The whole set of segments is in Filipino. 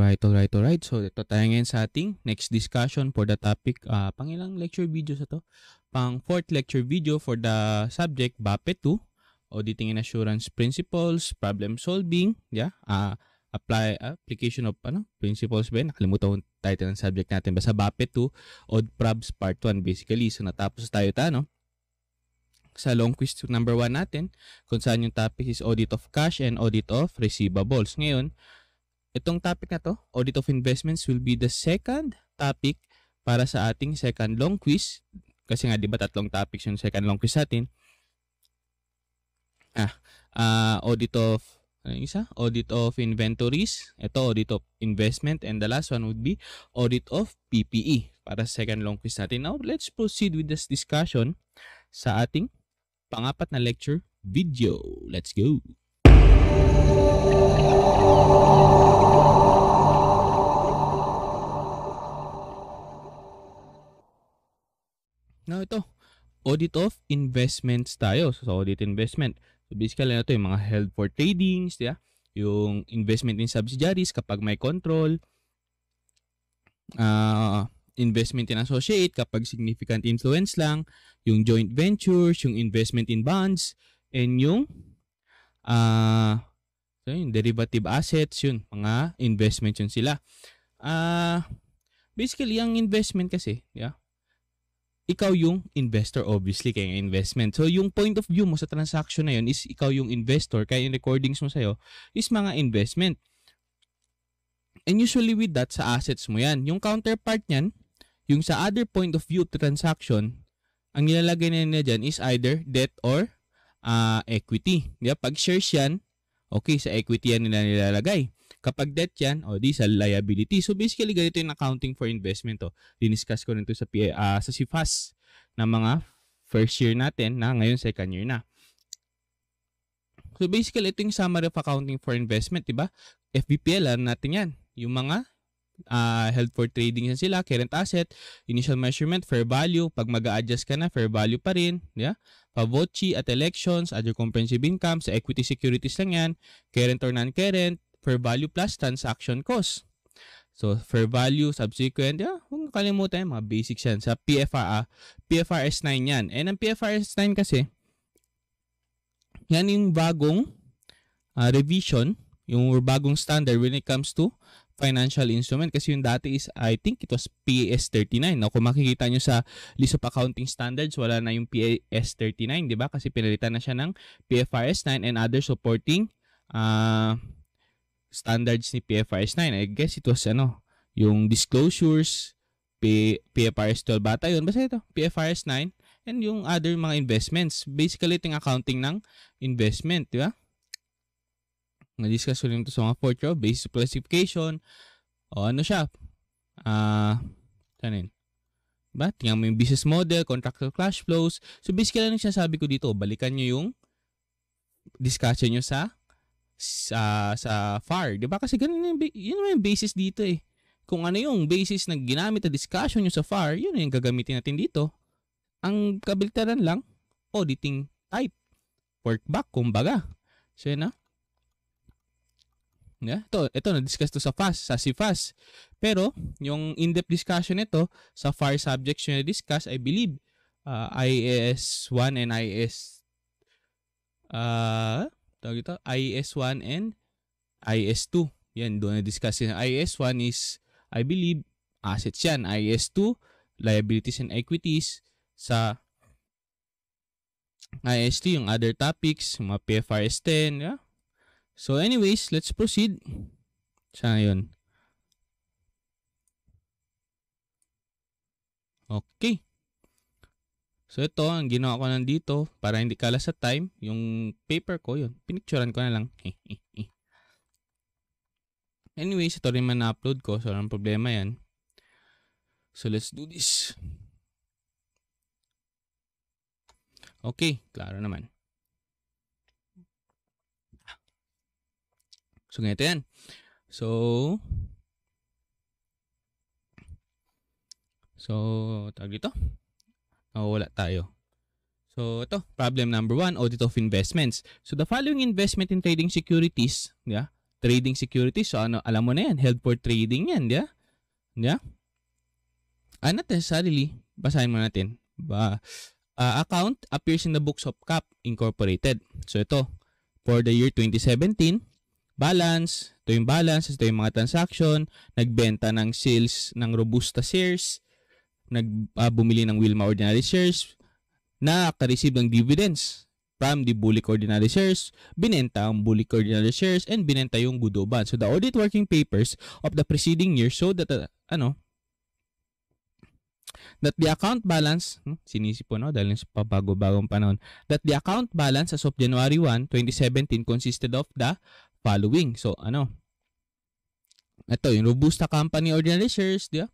Alright. So, ito tayo ngayon sa ating next discussion for the topic. Pangilang lecture video sa to? Pang fourth lecture video for the subject BAPE 2, Auditing and Assurance Principles, Problem Solving, application of principles ba yun? Nakalimutan ko yung title ng subject natin. Basta BAPE 2, Aud Probs Part 1 basically. So, natapos tayo sa long quiz number 1 natin, kung saan yung topic is audit of cash and audit of receivables. Ngayon, itong topic na to, audit of investments, will be the second topic para sa ating second long quiz. Kasi nga, di ba, tatlong topics yung second long quiz natin. Audit of, audit of inventories. Ito, audit of investment. And the last one would be audit of PPE para sa second long quiz natin. Now, let's proceed with this discussion sa ating pang-apat na lecture video. Let's go! Now, ito, audit of investments tayo. So, audit investment. So, basically, ito yung mga held for tradings, yung investment in subsidiaries kapag may control, investment in associate kapag significant influence lang, yung joint ventures, yung investment in bonds, and yung derivative assets, yun, mga investment yun sila. Basically, ang investment kasi, ikaw yung investor, obviously, kaya investment. So, yung point of view mo sa transaction na yun is ikaw yung investor, kaya yung recordings mo sa'yo is mga investment. And usually with that, sa assets mo yan. Yung counterpart niyan, yung sa other point of view of the transaction, ang nilalagay na nila dyan is either debt or equity. Pag shares yan, okay, sa equity yan nila nilalagay. Kapag debt yan, di sa liability. So basically, ganito yung accounting for investment. Diniscuss ko nito sa CFAS na mga first year natin na ngayon second year na. So basically, ito yung summary of accounting for investment, diba? FVPL, alam natin yan. Yung mga held for trading yan sila, current asset, initial measurement, fair value. Pag mag-a-adjust ka na, fair value pa rin. Pavoci at elections, other comprehensive income, sa equity securities lang yan, current or non-current, fair value plus transaction cost. So, fair value, subsequent, huwag kalimutan yung mga basics yan. Sa PFRS 9 yan. And ang PFRS 9 kasi, yan yung bagong revision, yung bagong standard when it comes to financial instrument. Kasi yung dati is, I think it was PAS 39. Now, kung makikita nyo sa list of accounting standards, wala na yung PAS 39, di ba? Kasi pinalitan na siya ng PFRS 9 and other supporting standards ni PFRS 9. I guess it was yung disclosures, PFRS 12 bata yun. Basta ito, PFRS 9 and yung other mga investments. Basically, ito yung accounting ng investment, di ba? Na-discuss ko rin ito sa mga fourth year, basis of classification, ano siya? Saan yun? Diba? Tingnan mo yung business model, contractual cash flows. So basically, ano siya sabi ko dito? Balikan nyo yung discussion nyo sa FAR. Diba? Kasi ganun yung basis dito eh. Kung ano yung basis na ginamit na discussion nyo sa FAR, yun yung gagamitin natin dito. Ang kabaliktaran lang, auditing type. Workback, kumbaga. So yun na. Ito na-discuss to sa CFAS. Pero, yung in-depth discussion nito sa FAR subjects yung na-discuss, I believe, IAS 1 and IAS IAS 1 and IAS 2. Yan, doon na-discuss yun. IAS 1 is, I believe, assets yan. IAS 2, liabilities and equities. Sa IAS 2, yung other topics, mga PFRS 10, So anyways, let's proceed. Saan yun? Okay. So ito, ang ginawa ko nandito, para hindi kala sa time, yung paper ko, yun, pinicturean ko na lang. Anyways, ito rin man na-upload ko, so walang problema yan. So let's do this. Okay, klaro naman. So, ganito yan. So, tawag dito. Wala tayo. So, ito, problem number 1, audit of investments. So, the following investment in trading securities, Trading securities. So ano, alam mo na yan, held for trading yan, di ba? Yeah? Not necessarily. Basahin mo natin. Account appears in the books of CAP Incorporated. So ito, for the year 2017, balance, ito yung balance, ito yung mga transaction, nagbenta ng sales ng Robusta shares, bumili ng Wilma Ordinary shares, naka-receive ng dividends from the Bulik Ordinary shares, binenta ang Bulik Ordinary shares, and binenta yung Budo Bond. So the audit working papers of the preceding year show that that the account balance, sinisip po no dahil sa pabago-bagong panahon, that the account balance as of January 1, 2017 consisted of the following. So ito yung Robusta Company Ordinary shares, di ba?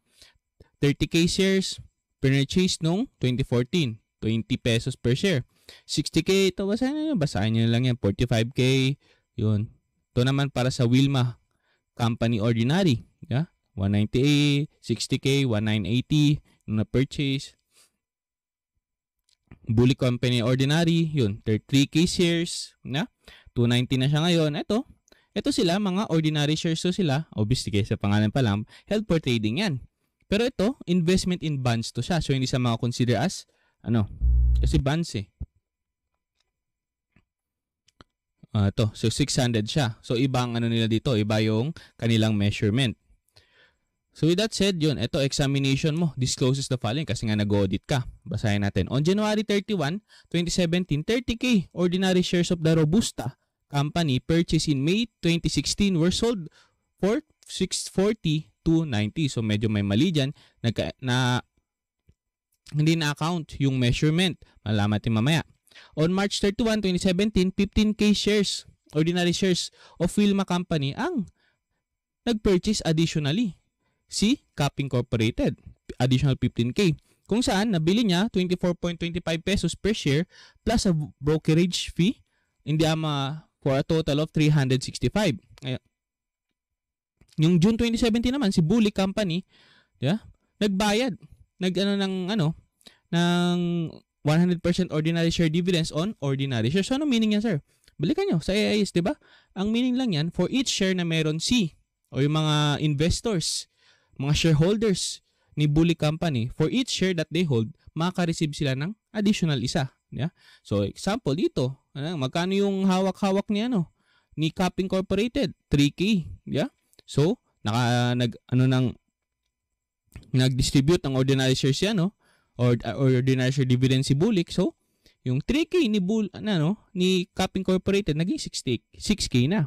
30k shares purchased noong 2014, 20 pesos per share. 60k, ito basahin nyo lang yan, 45k, yun. Ito naman para sa Wilma Company Ordinary, yeah? 198, 60k, 1980, na purchase. Bulik Company Ordinary, yun, 33k shares, na 290 na siya ngayon. Ito sila, mga ordinary shares to sila, obviously sa pangalan pa lang, held for trading yan. Pero ito, investment in bonds to siya. So hindi sa mga consider as kasi bonds so 600 siya. So iba ang nila dito, iba yung kanilang measurement. So with that said, yun, ito examination mo discloses the following kasi nga nag-audit ka. Basahin natin. On January 31, 2017, 30k ordinary shares of the Robusta Company purchased in May 2016 were sold for 640 to 90. So medyo may mali dyan na hindi na-account yung measurement. Malaman natin mamaya. On March 31, 2017, 15k shares, ordinary shares of Wilma Company ang nag-purchase additionally. Si CAP Incorporated, additional 15k. Kung saan, nabili niya 24.25 pesos per share plus a brokerage fee for a total of 365. Yung June 2017 naman, si Bulik Company, nagbayad. Ng 100% ordinary share dividends on ordinary shares. So, ano meaning yan, sir? Balikan nyo sa AIS, di ba? Ang meaning lang yan, for each share na meron o yung mga investors, mga shareholders ni Bulik Company, for each share that they hold, makaka-receive sila ng additional isa. Yeah? So, example dito, magkano yung hawak-hawak ni CAP Incorporated? 3K. Yeah? So, nag-distribute ng ordinary shares yan, or ordinary share dividend si Bulik. So, yung 3K ni CAP Incorporated naging 6K na.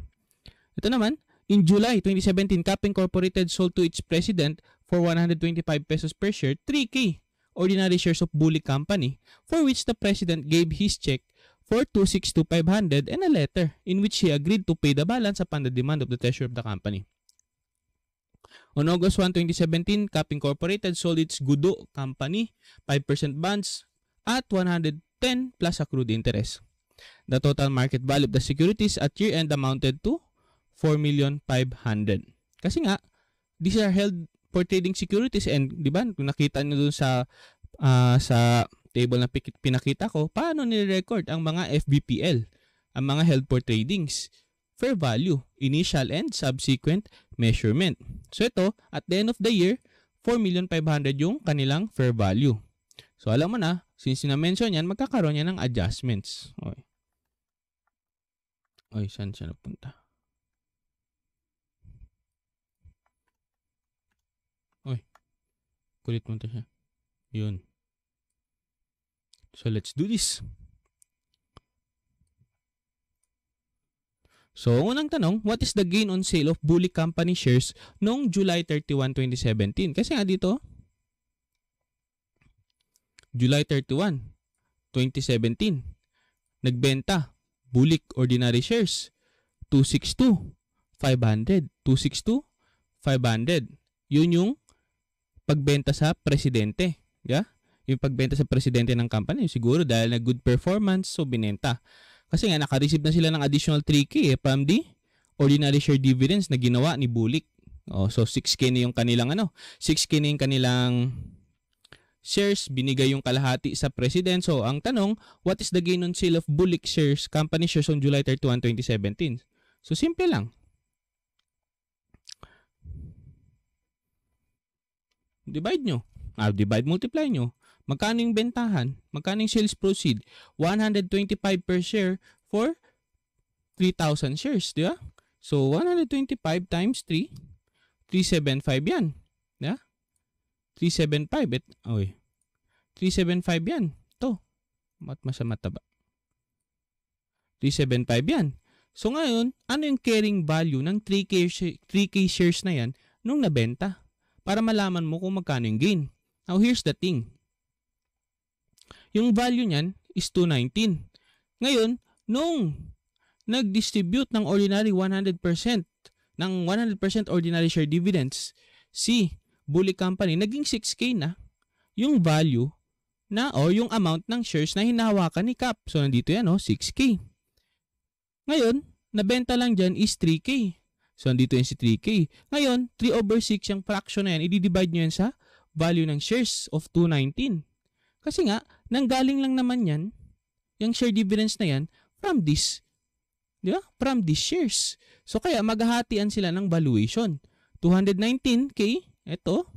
Ito naman, in July 2017, CAP Incorporated sold to its president for 125 pesos per share 3K ordinary shares of Bulik Company, for which the president gave his check for 262,500 and a letter in which he agreed to pay the balance upon the demand of the treasurer of the company. On August 1, 2017, CAP Incorporated sold its Gudo Company 5% bonds at 110 plus accrued interest. The total market value of the securities at year-end amounted to 4,500,000. Kasi nga, these are held for trading securities, and di ba, kung nakita nyo dun sa table na pinakita ko, paano nire-record ang mga FVPL, ang mga held for tradings? Fair value, initial and subsequent measurement. So ito, at the end of the year, 4,500,000 yung kanilang fair value. So alam mo na, since na-mention yan, magkakaroon yan ng adjustments. Oy, saan siya napunta? Oy, kulit mo ito siya. Yun. So let's do this. So, unang tanong, what is the gain on sale of Bulik Company shares noong July 31, 2017? Kasi nga dito, July 31, 2017, nagbenta Bulik Ordinary Shares, 262,500. 262,500. Yun yung pagbenta sa presidente. Yeah? Yung pagbenta sa presidente ng company, siguro dahil na good performance, so binenta. Kasi nga, naka-receive na sila ng additional 3K from the ordinary share dividends na ginawa ni Bulik. So, 6K na yung kanilang 6K na yung kanilang shares, binigay yung kalahati sa president. So, ang tanong, what is the gain on sale of Bulik shares, company shares on July 31, 2017? So, simple lang. Divide nyo. Multiply nyo. Magkano yung bentahan? Magkano yung sales proceed? 125 per share for 3,000 shares, di ba? So, 125 times 3, 375 yan. Di ba? 375. 375 yan. Ito. Mataba. 375 yan. So, ngayon, ano yung carrying value ng 3K shares na yan nung nabenta? Para malaman mo kung magkano yung gain. Now, here's the thing. Yung value niyan is 219. Ngayon, nung nag-distribute ng ordinary 100% ng 100% ordinary share dividends, si Bully Company, naging 6K na yung value na o yung amount ng shares na hinahawakan ni Cap. So, nandito yan, 6K. Ngayon, nabenta lang dyan is 3K. So, nandito yan si 3K. Ngayon, 3/6 yung fraction na yan, i-divide nyo yan sa value ng shares of 219. Kasi nga, nanggaling lang naman yan, yung share dividends na yan, from this. Di ba? From these shares. So, kaya maghahatian sila ng valuation. 219K, ito,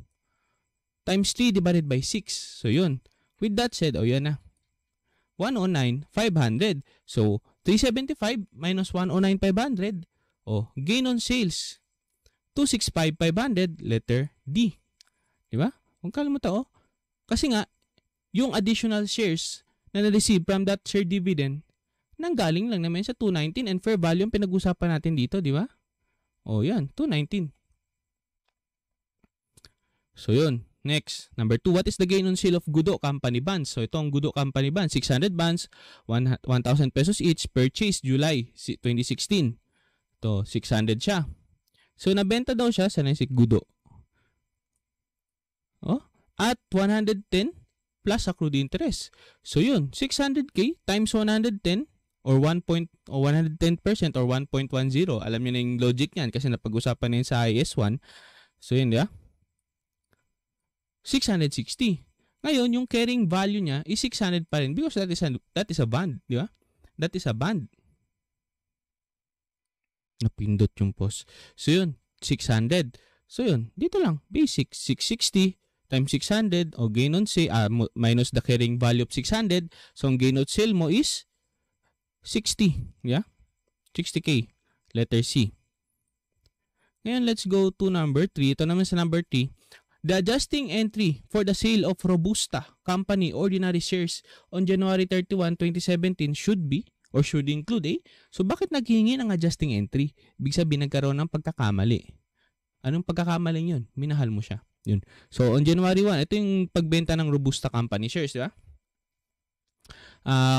times 3 divided by 6. So, yun. With that said, yan na. 109,500. So, 375 minus 109,500. Gain on sales. 265,500, letter D. Di ba? Kung kalimutan, kasi nga, yung additional shares na na-receive from that share dividend, nanggaling lang naman sa 219 and fair value yung pinag-usapan natin dito, di ba? Yan, 219. So, yun. Next, number 2, what is the gain on sale of Gudo Company bonds? So, ito ang Gudo Company bonds. 600 bonds, 1,000 pesos each, purchase July 2016. Ito, 600 siya. So, nabenta daw siya sa Nasik Gudo. At 110 plus accrued interest. So, yun, 600K times 110 or 110% or 1.10. Alam niyo na yung logic niyan kasi napag-usapan na yun sa IS1. So, yun, di ba? 660. Ngayon, yung carrying value niya is 600 pa rin because that is a bond, di ba? That is a bond. Napindot yung post. So, yun, 600. So, yun, dito lang, basic, 660 times 600 o gain on sale, minus the carrying value of 600. So, ang gain on sale mo is 60, yeah? 60K, letter C. Ngayon, let's go to number 3. Ito naman sa number 3. The adjusting entry for the sale of Robusta Company ordinary shares on January 31, 2017 should be or should include So, bakit naghihingi ng adjusting entry? Ibig sabihin, nagkaroon ng pagkakamali. Anong pagkakamali yun? Minahal mo siya. Yun. So, on January 1, ito yung pagbenta ng Robusta Company shares, di ba?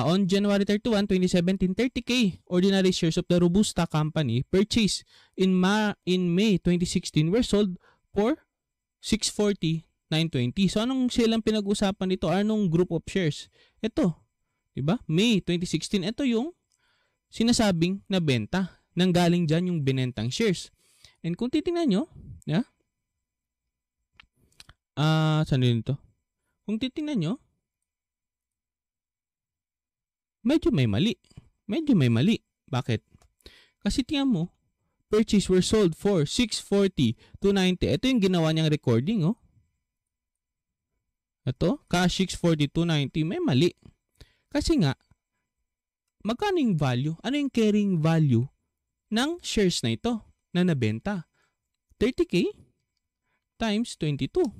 On January 31, 2017, 30K ordinary shares of the Robusta Company purchased in May 2016 were sold for 640,920. So, anong sale ang pinag-usapan dito? Anong group of shares? Ito. Diba? May 2016. Ito yung sinasabing na benta. Nanggaling dyan yung binentang shares. And kung titingnan nyo, yeah? Saan din ito? Kung titingnan nyo, medyo may mali. Bakit? Kasi tingnan mo, purchase were sold for 640,290. Ito yung ginawa niyang recording, Ito, cash 640,290. May mali. Kasi nga, magkano yung value? Ano yung carrying value ng shares na ito na nabenta? 30K times 22.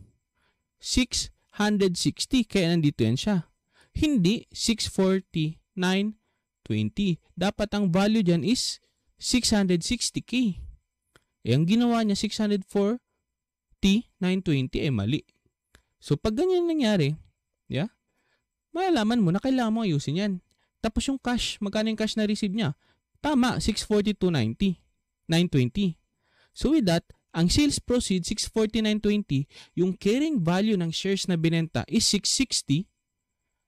660. Kaya nandito yan siya. Hindi 640,920. Dapat ang value dyan is 660K. Ang ginawa niya 640,920 mali. So, pag ganyan nangyari, yeah, malalaman mo na kailangan mo ayusin yan. Tapos yung cash, magkano yung cash na receive niya? Tama, 640,920. So, with that, ang sales proceed 640,920, yung carrying value ng shares na binenta is 660.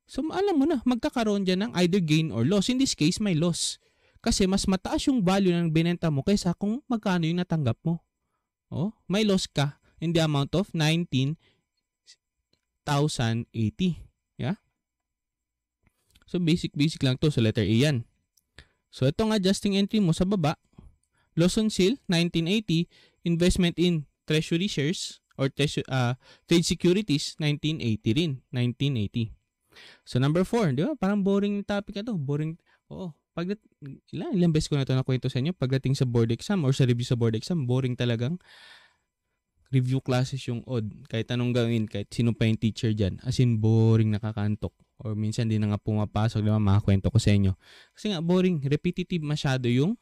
So, alam mo na, magkakaroon dyan ng either gain or loss. In this case, may loss. Kasi mas mataas yung value ng binenta mo kaysa kung magkano yung natanggap mo. May loss ka in the amount of 19,080. Yeah? So, basic lang to. So, letter A yan. So, itong adjusting entry mo sa baba, loss on sale, 1980, investment in treasury shares, or trade securities 1980 rin, 1980. So number 4, di ba? Parang boring topic na to. Boring. Oo. Ilang beses ko na ito nakwento sa inyo. Pagdating sa board exam or sa review sa board exam, boring talagang review classes yung odd. Kahit anong gawin, kahit sino pa yung teacher dyan. As in, boring, nakakantok. Or minsan di na nga pumapasok, di ba? Makakwento ko sa inyo. Kasi nga, boring. Repetitive masyado yung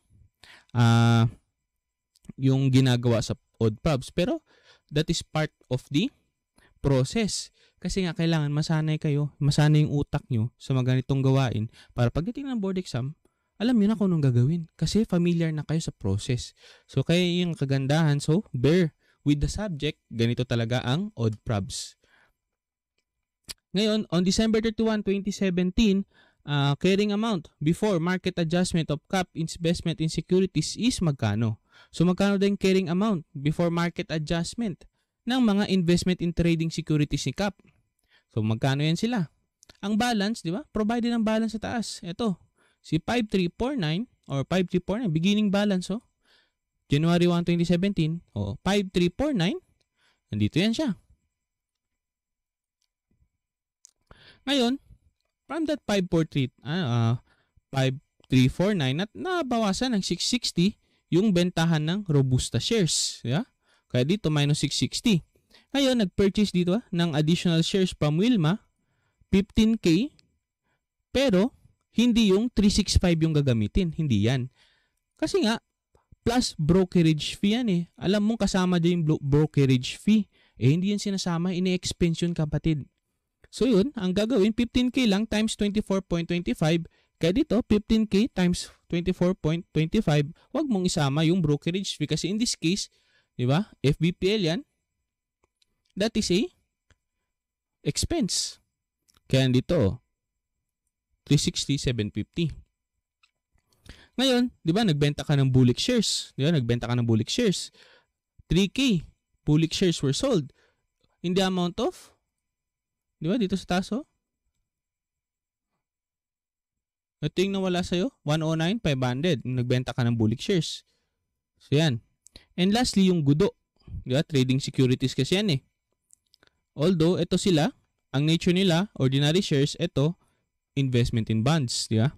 ginagawa sa odd probs. Pero, that is part of the process. Kasi nga, kailangan masanay kayo, masanay yung utak nyo sa mga ganitong gawain para pagdating ng board exam, alam nyo na kung anong gagawin. Kasi familiar na kayo sa process. So, kaya yung kagandahan, so, bear with the subject, ganito talaga ang odd probs. Ngayon, on December 31, 2017, carrying amount before market adjustment of CAP investment in securities is magkano? So, magkano din carrying amount before market adjustment ng mga investment in trading securities ni CAP? So, magkano yan sila? Ang balance, di ba? Provided ang balance sa taas. Ito, si 5349 or 5349, beginning balance, oh. January 1, 2017, oh, 5349, nandito yan siya. Ngayon, from that 5349, nabawasan ng 660 yung bentahan ng Robusta shares. Yeah? Kaya dito, minus 660. Ngayon, nag-purchase dito ng additional shares from Wilma, 15K, pero hindi yung 365 yung gagamitin. Hindi yan. Kasi nga, plus brokerage fee yan eh. Alam mong kasama din yung brokerage fee. Eh, hindi yan sinasama. Ine-expense yun, kapatid. So yun, ang gagawin, 15K lang times 24.25. Kaya dito, 15K times 24.25. Huwag mong isama yung brokerage fee. Kasi in this case, di ba, FBPL yan, that is a expense. Kaya dito, 360, 750. Ngayon, di ba, nagbenta ka ng Bullick shares. Di ba, nagbenta ka ng Bullick shares. 3K Bullick shares were sold. In the amount of, di ba, dito sa taso? Ito yung nawala sa'yo, 109,500. Nagbenta ka ng Bullick shares. So, yan. And lastly, yung gudo. Di ba, trading securities kasi yan eh. Although, ito sila, ang nature nila, ordinary shares, ito, investment in bonds. Di ba?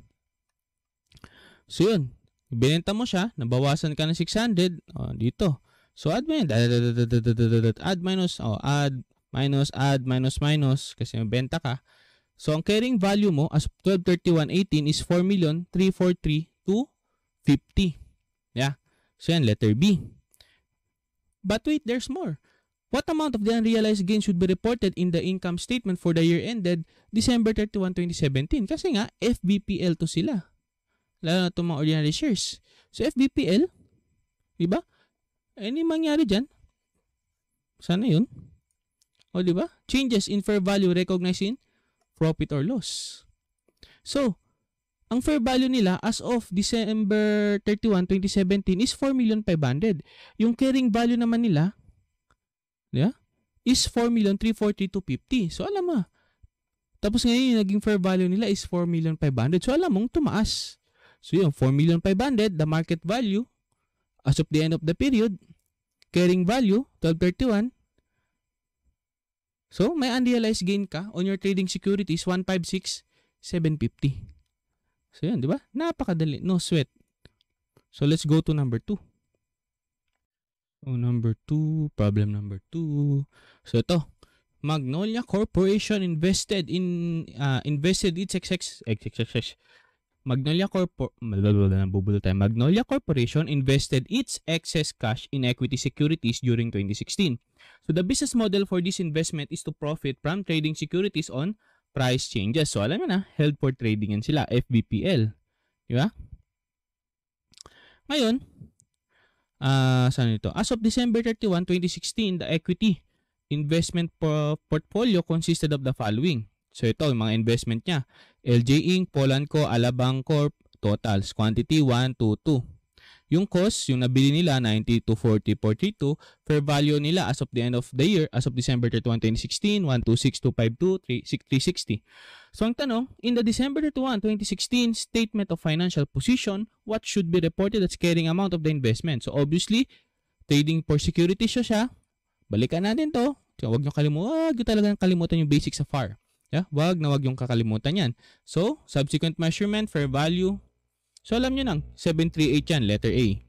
So, yun. Binenta mo siya, nabawasan ka ng 600, dito. So, add minus, add minus, kasi benta ka. So, ang carrying value mo as of 12/31/18 is 4,343,250. Yeah. So, yan, letter B. But wait, there's more. What amount of the unrealized gain should be reported in the income statement for the year ended December 31, 2017? Kasi nga, FBPL to sila. Lalo na itong mga ordinary shares. So, FBPL, diba? Ano yung mangyari dyan? Sana yun. O, diba? Changes in fair value recognized in profit or loss. So, ang fair value nila as of December 31, 2017 is 4,500,000. Yung carrying value naman nila, yeah, is 4,343,250. So, alam mo. Tapos ngayon, yung naging fair value nila is 4,500,000. So, alam mong tumaas. So, yung 4,500,000, the market value, as of the end of the period, carrying value, 12/31. So, may unrealized gain ka on your trading securities, 156,750. So, yan, di ba? Napakadali. No sweat. So, let's go to number 2. So, number 2, problem number 2. So, ito. Magnolia Corporation invested Magnolia Corporation invested its excess cash in equity securities during 2016. So the business model for this investment is to profit from trading securities on price changes. So alam mo na, held for trading yan sila, FBPL. Di ba? Ngayon, saan ito? As of December 31, 2016, the equity investment portfolio consisted of the following. So ito, yung mga investment niya. LJ Inc., Polanco, Alabang Corp, totals. Quantity 1, 2, 2. Yung cost, yung nabili nila, 90 to 40, 42. Fair value nila as of the end of the year, as of December 31, 2016, 126,252, 360. So ang tanong, in the December 31, 2016 statement of financial position, what should be reported as carrying amount of the investment? So obviously, trading for securities siya, Balikan natin to. Huwag nyo talagang kalimutan yung basics sa FAR. Yeah? Wag yung kakalimutan yan. So, subsequent measurement, fair value. So, alam nyo nang, 738 yan, letter A.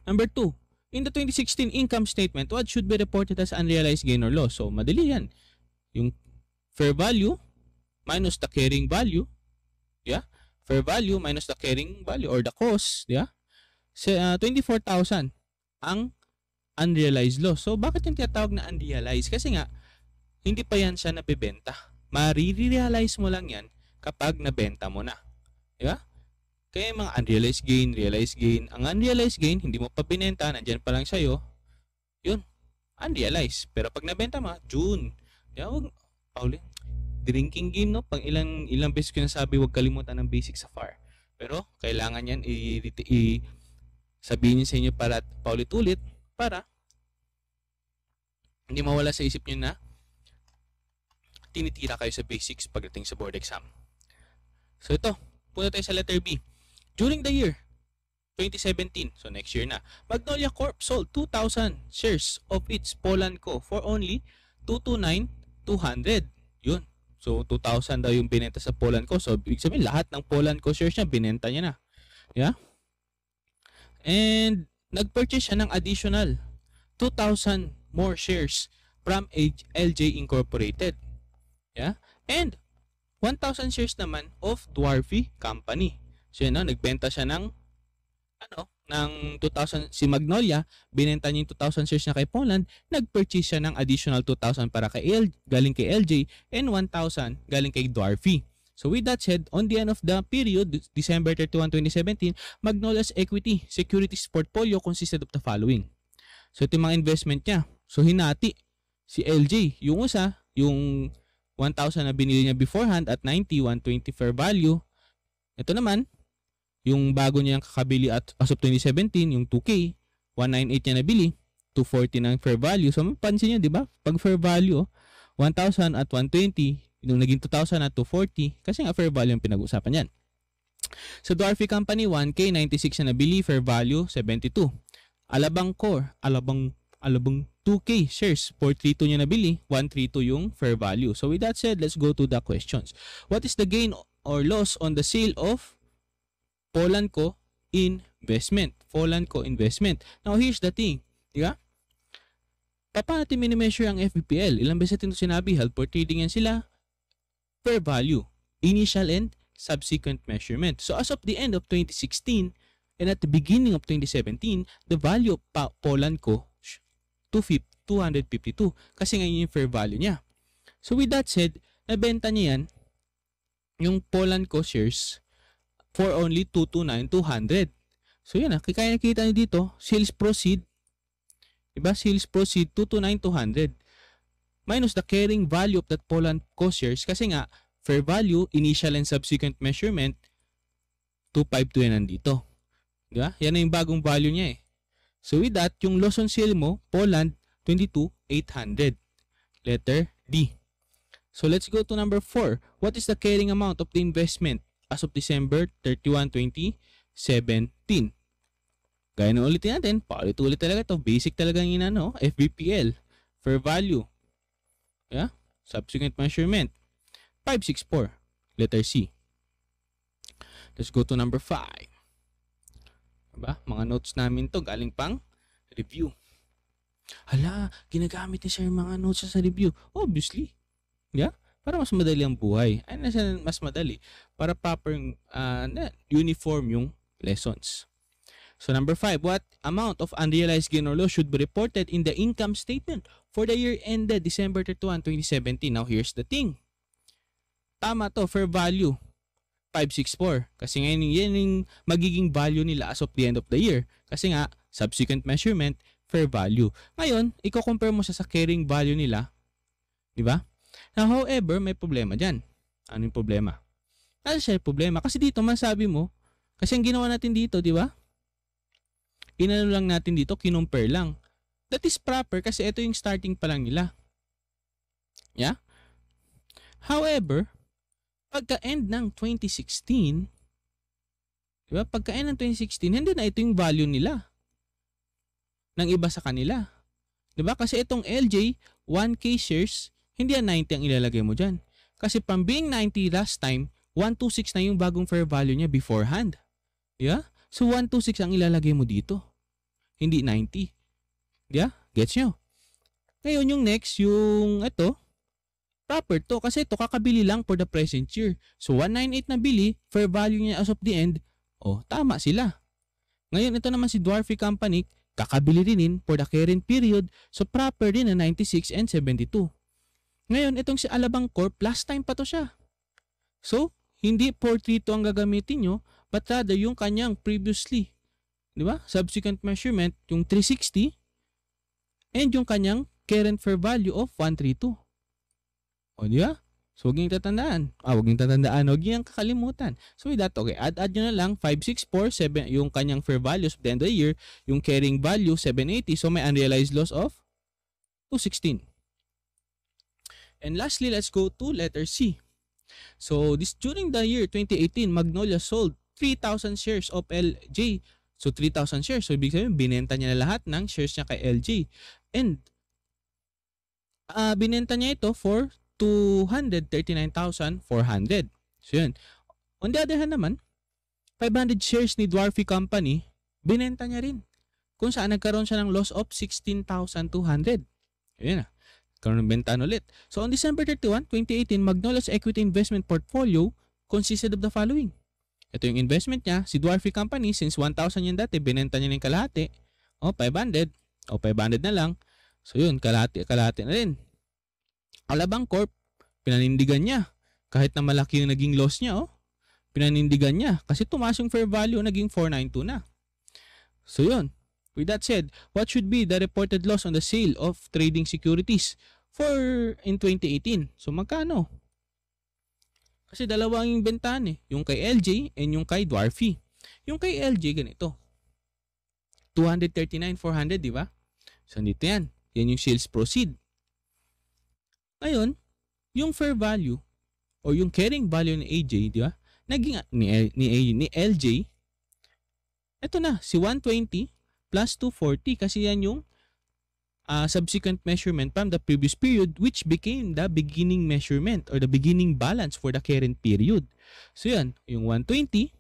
Number 2, in the 2016 income statement, what should be reported as unrealized gain or loss? So, madali yan. Yung fair value minus the carrying value. Yeah? Fair value minus the carrying value or the cost. Yeah? 24,000 ang unrealized loss. So, bakit yung tinatawag na unrealized? Kasi nga, hindi pa yan siya nabibenta. Marirealize mo lang yan kapag nabenta mo na. Diba? Kaya yung mga unrealized gain, realized gain. Ang unrealized gain, hindi mo pa binenta, nandyan pa lang sa'yo. Yun, unrealized. Pero pag nabenta mo, June. Diba? Paulit. Drinking game, no? Pang ilang beses ko nasabi, huwag kalimutan ng basics sa FAR. Pero, kailangan yan sabihin sa inyo para paulit-ulit para hindi mawala sa isip nyo na tinitira kayo sa basics pagdating sa board exam. So ito, punta tayo sa letter B. During the year 2017, so next year na, Magnolia Corp sold 2,000 shares of its Polanco for only 229,200. Yun. So 2,000 daw yung binenta sa Polanco. So ibig sabihin lahat ng Polanco shares niya binenta niya na. Yeah? And nag-purchase siya ng additional 2,000 more shares from LJ Incorporated. Yeah? And 1,000 shares naman of Dwarfy Company. So yun, nagbenta siya ng ng 2,000. Si Magnolia, binenta niya yung 2,000 shares niya kay Poland, nag-purchase siya ng additional 2,000 para galing kay LJ and 1,000 galing kay Dwarfy. So with that said, on the end of the period, December 31, 2017, Magnolia's equity securities portfolio consisted of the following. So ito yung mga investment niya. So hinati si LJ. Yung isa, yung 1,000 na binili niya beforehand at 90, 120 fair value. Ito naman, yung bago niyang kakabili at as of 2017, yung 2K, 198 niya nabili, 240 ng fair value. So mapansin niyo, di ba? Pag fair value, 1,000 at 120, yung naging 2,000 at 240, kasi nga fair value yung pinag-usapan yan. Sa Dwarfy Company, 1K, 96 na nabili, fair value, 72. Alabang Core, Alabang 2K shares, 432 niya nabili, 132 yung fair value. So with that said, let's go to the questions. What is the gain or loss on the sale of Polanco investment? Polanco investment. Now here's the thing, di ba? Paano natin minimeasure ang FVPL? Ilang beses natin ito sinabi, held for trading yan sila. Fair value, initial and subsequent measurement. So as of the end of 2016 and at the beginning of 2017, the value of Polanco 252 kasi ngayon yung fair value niya. So with that said, nabenta niya yan yung Polanco shares for only 229,200. So yun kaya nakita niyo dito, sales proceed, diba? Sales proceed 229,200 minus the carrying value of that Polanco shares kasi nga fair value, initial and subsequent measurement 252 yan nandito. Diba? Yan na yung bagong value niya So with that, yung loss on sale mo, Poland, 22,800. Letter D. So let's go to number 4. What is the carrying amount of the investment as of December 31, 2017? Gaya na ulitin natin, paulit-ulit talaga ito. Basic talaga yung FVPL. Fair value. Yeah? Subsequent measurement. 564. Letter C. Let's go to number 5. Diba? Mga notes namin to galing pang review. Hala, ginagamit ni sir mga notes sa review. Obviously. Yeah? Para mas madali ang buhay. Ay, mas madali. Para proper uniform yung lessons. So number 5, what amount of unrealized gain or loss should be reported in the income statement for the year ended December 31, 2017? Now here's the thing. Tama to, fair value. 564. Kasi ngayon yan yung magiging value nila as of the end of the year. Kasi nga, subsequent measurement, fair value. Ngayon, i-compare mo siya sa carrying value nila. Diba? Now, however, may problema dyan. Ano yung problema? Ano siya yung problema? Kasi dito, masabi mo, kasi ang ginawa natin dito, diba? Inano lang natin dito, kinumpare lang. That is proper kasi ito yung starting pa lang nila. Yeah? However, pagka-end ng 2016, diba? Pagka-end ng 2016, hindi na ito yung value nila ng iba sa kanila. Diba? Kasi itong LJ, 1K shares, hindi yan 90 ang ilalagay mo dyan. Kasi from being 90 last time, 126 na yung bagong fair value niya beforehand. Yeah? So 126 ang ilalagay mo dito. Hindi 90. Yeah? Gets nyo? Ngayon yung next, yung ito, proper to. Kasi ito kakabili lang for the present year. So 198 na bili, fair value niya as of the end, tama sila. Ngayon ito naman si Dwarfy Company, kakabili rin for the current period, so proper din na 96 and 72. Ngayon, itong si Alabang Corp, last time pa to siya. So, hindi 432 ang gagamitin nyo, but rather yung kanyang previously, di ba? Subsequent measurement, yung 360, and yung kanyang current fair value of 132. O, di ba? So, huwag niyong tatandaan. Huwag niyong kakalimutan. So, with that, okay, add nyo na lang 564, 7, yung kanyang fair values at the end of the year, yung carrying value, 780. So, may unrealized loss of 216. And lastly, let's go to letter C. So, during the year 2018, Magnolia sold 3,000 shares of LJ. So, 3,000 shares. So, ibig sabihin, binenta niya na lahat ng shares niya kay LJ. And, binenta niya ito for 239,400. So, yun. On the other hand naman, 500 shares ni Dwarfy Company, binenta niya rin. Kung saan nagkaroon siya ng loss of 16,200. Ayun na. Karoon ng benta ulit. So, on December 31, 2018, Magnolia's equity investment portfolio consisted of the following. Ito yung investment niya. Si Dwarfy Company, since 1,000 yan dati, binenta niya ng kalahati. 500. 500 na lang. So, yun. Kalahati na rin. Alabang Corp, pinanindigan niya. Kahit na malaki yung naging loss niya, pinanindigan niya. Kasi tumaas yung fair value, naging 492 na. So yun. With that said, what should be the reported loss on the sale of trading securities for in 2018? So magkano? Kasi dalawa ang bentahan yung kay LJ and yung kay Dwarfy. Yung kay LJ ganito. 239,400, di ba? So dito yan. Yan yung sales proceed. Ngayon, yung fair value o yung carrying value ni AJ, di ba? Naging ni LJ, ito na, si 120 plus 240 kasi yan yung subsequent measurement from the previous period which became the beginning measurement or the beginning balance for the current period. So yan, yung 120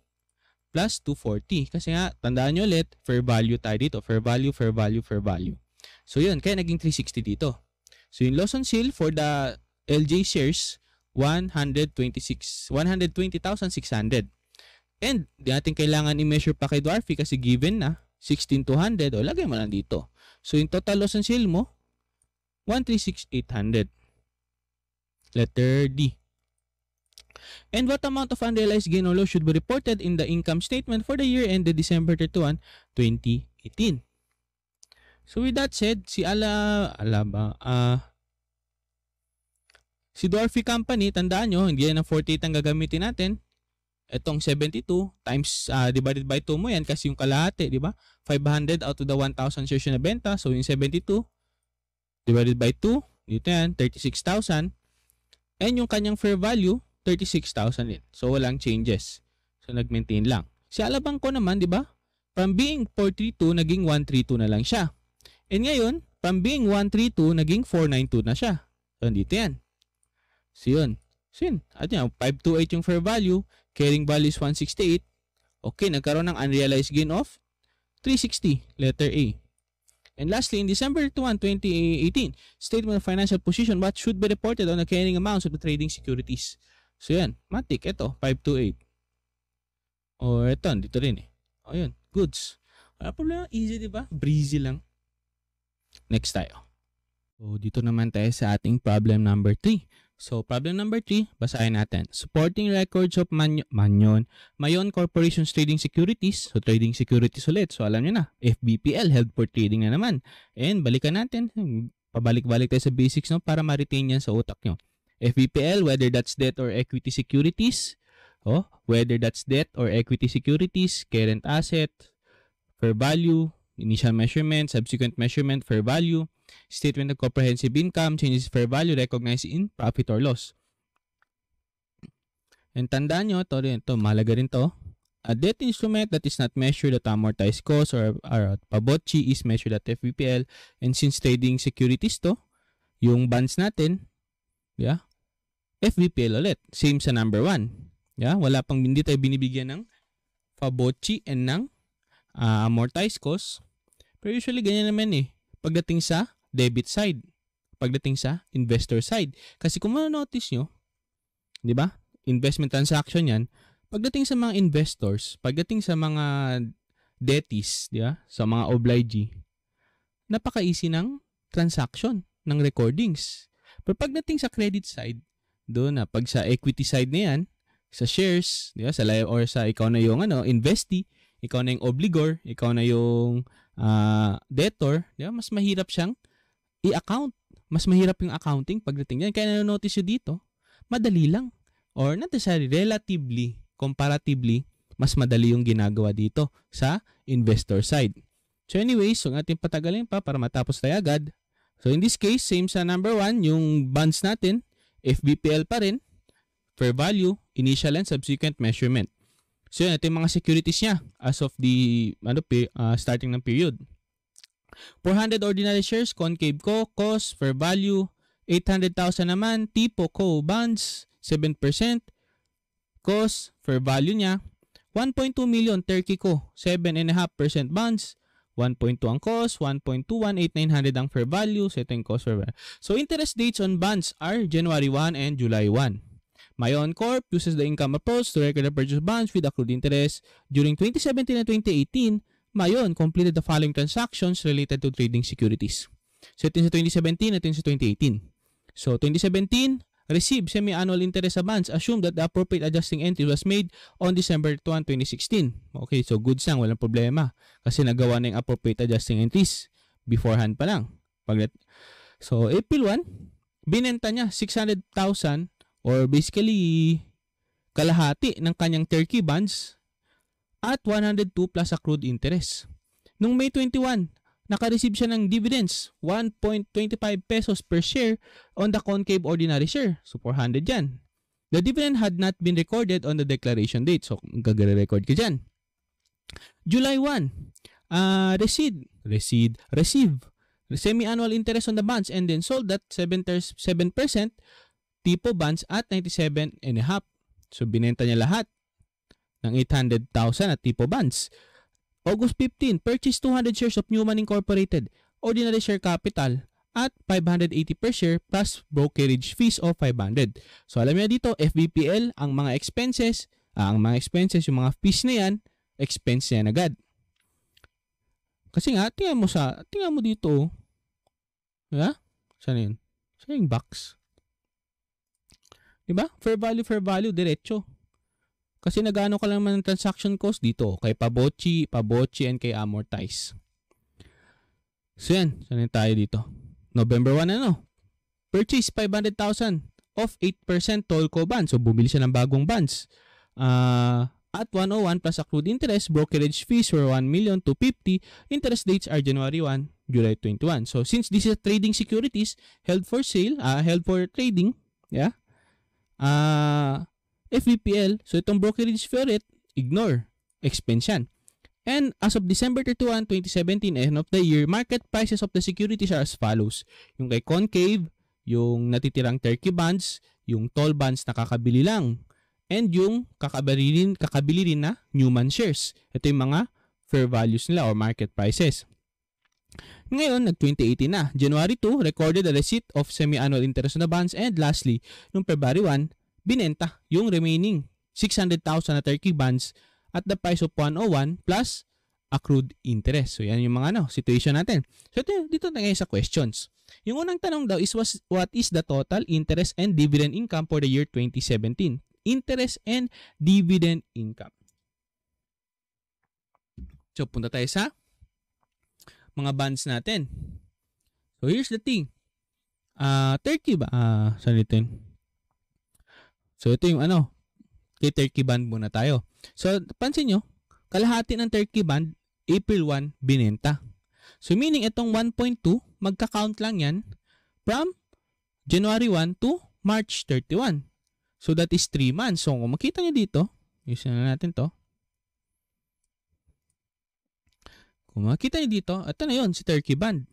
plus 240 kasi nga, tandaan nyo ulit, fair value tayo dito. Fair value. So yun, kaya naging 360 dito. So yung loss on sale for the LJ shares, 120,600. And di natin kailangan i-measure pa kay Dwarfy kasi given na 16,200 lagay mo lang dito. So yung total loss on sale mo, 136,800. Letter D. And what amount of unrealized gain or loss should be reported in the income statement for the year ended December 31, 2018? So with that said, si si Dwarfy Company, tandaan nyo, hindi yan ang 48 ang gagamitin natin. Itong 72 times divided by 2 mo yan kasi yung kalahati, di ba? 500 out of the 1,000 shares na benta. So yung 72 divided by 2, dito yan, 36,000. And yung kanyang fair value, 36,000 din. So walang changes. So nag-maintain lang. Si Alabang ko naman, di ba? From being 432, naging 132 na lang siya. And ngayon, from being 132, naging 492 na siya. So, dito yan. So, yun. So, yun. At yan, 528 yung fair value. Carrying value is 168. Okay, nagkaroon ng unrealized gain of 360. Letter A. And lastly, in December 1, 2018, statement of financial position, what should be reported on the carrying amounts of the trading securities? So, yan. Matik. Ito, 528. O, ito. Dito rin O, yun. Goods. Wala problema. Easy, diba? Breezy lang. Next tayo. So, dito naman tayo sa ating problem number 3. So, problem number 3, basahin natin. Supporting records of Mayon Corporation's trading securities. So, trading securities ulit. So, alam nyo na, FBPL, held for trading na naman. And, balikan natin. Pabalik-balik tayo sa basics para ma-retain yan sa utak nyo. FBPL, whether that's debt or equity securities. Whether that's debt or equity securities, current asset, fair value, initial measurement, subsequent measurement, fair value, statement of comprehensive income, changes fair value recognized in profit or loss. And tandaan nyo, ito mahalaga rin to. a debt instrument that is not measured at amortized cost or PABOCI is measured at FVPL. And since trading securities to, yung bonds natin, yeah, FVPL ulit. Same sa number 1. Yeah, wala pang hindi tayo binibigyan ng PABOCI and ng amortized cost. Pero usually ganyan naman pagdating sa debit side, pagdating sa investor side. Kasi kung ma-notice nyo, di ba? Investment transaction yan. Pagdating sa mga investors, pagdating sa mga debtees, di ba? Sa mga obligee, napaka-easy ng transaction, ng recordings. Pero pagdating sa credit side, doon na pag sa equity side na yan, sa shares, di ba? Or sa ikaw na yung investee, ikaw na yung obligor, ikaw na yung debtor, di ba? Mas mahirap siyang i-account. Mas mahirap yung accounting pagdating yan. Kaya na-notice nyo dito, madali lang. Or not necessarily, relatively, comparatively, mas madali yung ginagawa dito sa investor side. So anyways, so ating patagalin pa para matapos tayo agad. So in this case, same sa number 1, yung bonds natin, FVPL pa rin, fair value, initial and subsequent measurement. So yun, ito yung mga securities niya as of the starting ng period. 400 ordinary shares, Concave Co, cost, fair value, 800,000 naman, Tipo Co bonds, 7%, cost, fair value niya, 1.2 million, Turkey Co, 7.5% bonds, 1.2 ang cost, 1.218,900 ang fair value, so ito yung cost fair value. So interest dates on bonds are January 1 and July 1. Mayon Corp uses the income approach to record the purchase bonds with accrued interest. During 2017 and 2018, Mayon completed the following transactions related to trading securities. So ito yung sa 2017 at ito yung sa 2018. So 2017, received semi-annual interest sa bonds. Assume that the appropriate adjusting entry was made on December 1, 2016. Okay, so goods lang, walang problema. Kasi nagawa na yung appropriate adjusting entries beforehand pa lang. So April 1, binenta niya 600,000 or basically kalahati ng kanyang Turkey bonds at 102 plus accrued interest. Nung May 21, naka-receive siya ng dividends, 1.25 pesos per share on the Concave ordinary share. So 400 yan. The dividend had not been recorded on the declaration date. So gagare-record ka dyan. July 1, receive semi-annual interest on the bonds and then sold that 7% Tipo bonds at 97.5. So binenta niya lahat ng 800,000 at Tipo bonds. August 15, purchased 200 shares of Newman Incorporated, ordinary share capital at 580 per share plus brokerage fees of 500. So alam niyo dito, FVPL, ang mga expenses, yung mga fees na yan, expense yan agad. Kasi nga, tingnan mo dito. Yeah? Saan yun? Saan yung box? Diba? Fair value, diretso. Kasi nagano ka lang man ng transaction cost dito. Kay PABOCI, and kay amortize. So yan. Saan tayo dito? November 1 Purchase 500,000 of 8% Tolco bonds. So bumili siya ng bagong bonds. At 101 plus accrued interest, brokerage fees were 1,250,000. Interest dates are January 1, July 21. So since this is trading securities, held for sale, held for trading, yeah. FVPL, so itong brokerage fee rate, ignore, expense yan. And as of December 31, 2017, end of the year, market prices of the securities are as follows. Yung kay Concave, yung natitirang Turkey bonds, yung Toll bonds na kakabili lang, and yung kakabili rin na Newman shares. Ito yung mga fair values nila or market prices. Ngayon, nag-2018 na. January 2, recorded the receipt of semi-annual interest on the bonds. And lastly, noong February 1, binenta yung remaining 600,000 na Turkey bonds at the price of 101 plus accrued interest. So, yan yung mga situation natin. So, dito na ngayon sa questions. Yung unang tanong daw is what is the total interest and dividend income for the year 2017? Interest and dividend income. So, punta tayo sa mga bonds natin. So, here's the thing. Turkey ba? Saan ito yun? So, ito yung kay Turkey bond muna tayo. So, pansin nyo, kalahati ng Turkey bond, April 1, binenta. So, meaning itong 1.2, magka-count lang yan from January 1 to March 31. So, that is 3 months. So, kung makita nyo dito, use na natin to. Kung makita niyo dito, ito na yun, si Turkey Bond.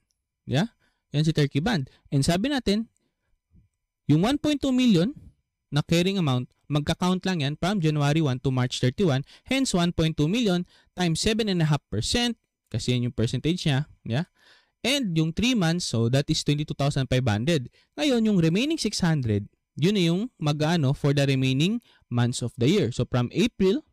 Yeah? Yan si Turkey Bond. And sabi natin, yung 1.2 million na carrying amount, magka-count lang yan from January 1 to March 31. Hence, 1.2 million times 7.5%, kasi yan yung percentage niya. Yeah? And yung 3 months, so that is 22,500. Ngayon, yung remaining 600, yun na yung mag-ano for the remaining months of the year. So, from April,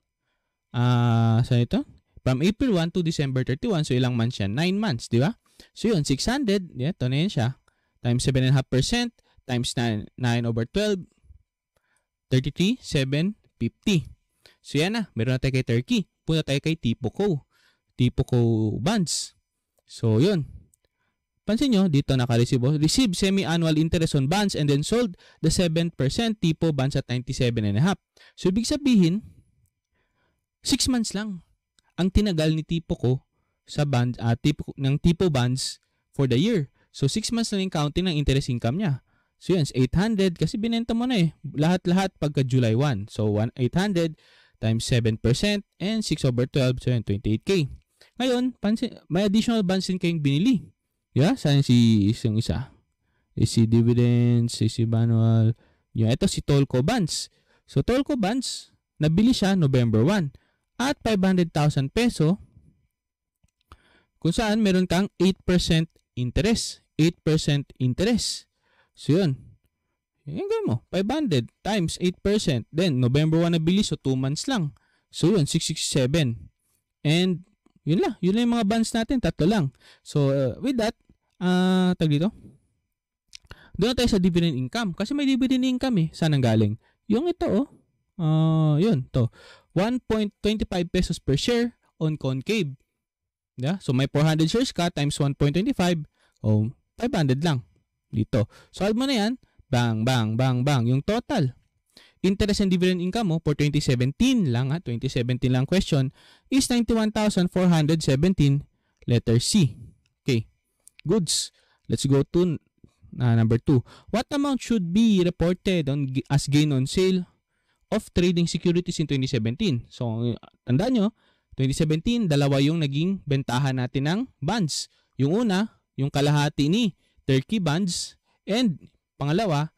saan ito? From April 1 to December 31, so ilang months yan? 9 months, di ba? So yun, 600, yeah, ito na yan siya, times 7.5%, times 9 over 12, 33,750. So yan na, meron na tayo kay Turkey. Punta tayo kay TIPOCO. TIPOCO bonds. So yun. Pansin nyo, dito naka-receive. Receive semi-annual interest on bonds and then sold the 7% TIPO bonds at 97.5. So ibig sabihin, 6 months lang ang tinagal ni TIPOCO sa bond, ng TIPO bonds for the year. So 6 months na yung counting ng interest income niya. So yun, 800 kasi binenta mo na eh. Lahat-lahat pagka July 1. So 800 times 7% and 6 over 12, so yun, 28K. Ngayon, may additional bonds din kayong binili. Yeah, saan si isang isa? Si dividends, si manual. Yeah, ito si Tolco bonds. So Tolco bonds, nabili siya November 1 at 500,000 peso, kung saan meron kang 8% interest. 8% interest. So yun. Yung gawin mo, 500 times 8%. Then, November 1 nabili, so 2 months lang. So yun, 667. And, yun lang yung mga bonds natin, 3 lang. So, with that, tag dito, doon tayo sa dividend income. Kasi may dividend income eh. Saan ang galing? Yung ito, yun, to. 1.25 pesos per share on concave. Yeah? So, may 400 shares ka times 1.25. 500 lang. Dito. Solve mo na yan. Bang, bang, bang, bang. Yung total interest and dividend income mo for 2017 lang, 2017 lang question, is 91,417. Letter C. Okay. Goods. Let's go to number 2. What amount should be reported as gain on sale of trading securities in 2017? So, tandaan nyo, 2017, dalawa yung naging bentahan natin ng bonds. Yung una, yung kalahati ni Turkey bonds, and pangalawa,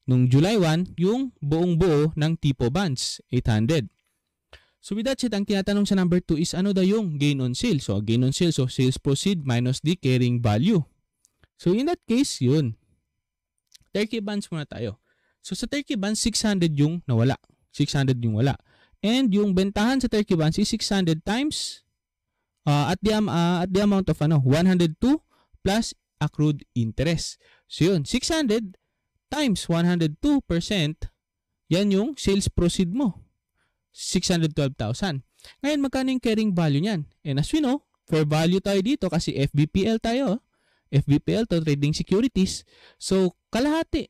nung July 1, yung buong buo ng TIPO bonds, 800. So with that said, ang tinatanong sa number 2 is ano daw yung gain on sale? So gain on sale, so sales proceed minus the carrying value. So in that case, yun. Turkey bonds muna tayo. So sa Turkey bonds, 600 yung nawala. 600 yung wala. And yung bentahan sa Turkey bonds is 600 times at the amount of 102 plus accrued interest. So yun, 600 times 102%, yan yung sales proceed mo. 612,000. Ngayon, magkano yung carrying value niyan? And as we know, fair value tayo dito kasi FVPL tayo. FVPL to trading securities. So, kalahati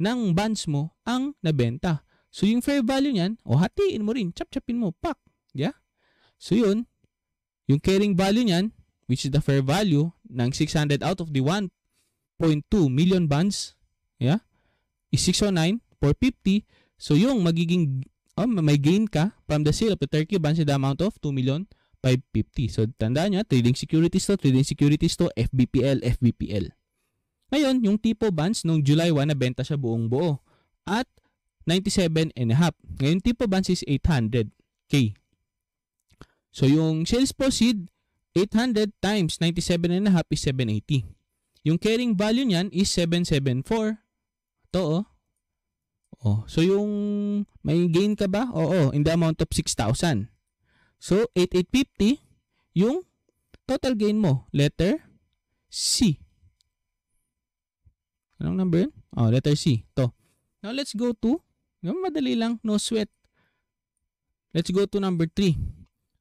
ng bonds mo ang nabenta. So, yung fair value niyan, hatiin mo rin. Chap-chapin mo. Pak. Yeah? So, yun. Yung carrying value niyan, which is the fair value ng 600 out of the 1.2 million bonds, yeah, is 609,450. So, yung magiging, may gain ka from the sale of the Turkey bonds in the amount of 2,550,000. So, tandaan nyo, trading securities to, FVPL. Ngayon, yung TIPO bonds, nung July 1, nabenta siya buong buo at 97.5. Ngayon, TIPO bonds is 800K. So, yung sales proceed, 800 times 97.5 is 780. Yung carrying value niyan is 774. Ito, so, yung may gain ka ba? Oo, in the amount of 6,000. So, 8,850 yung total gain mo. Letter C. Anong number yun? Letter C. Ito. Now, let's go to, madali lang, no sweat. Let's go to number 3.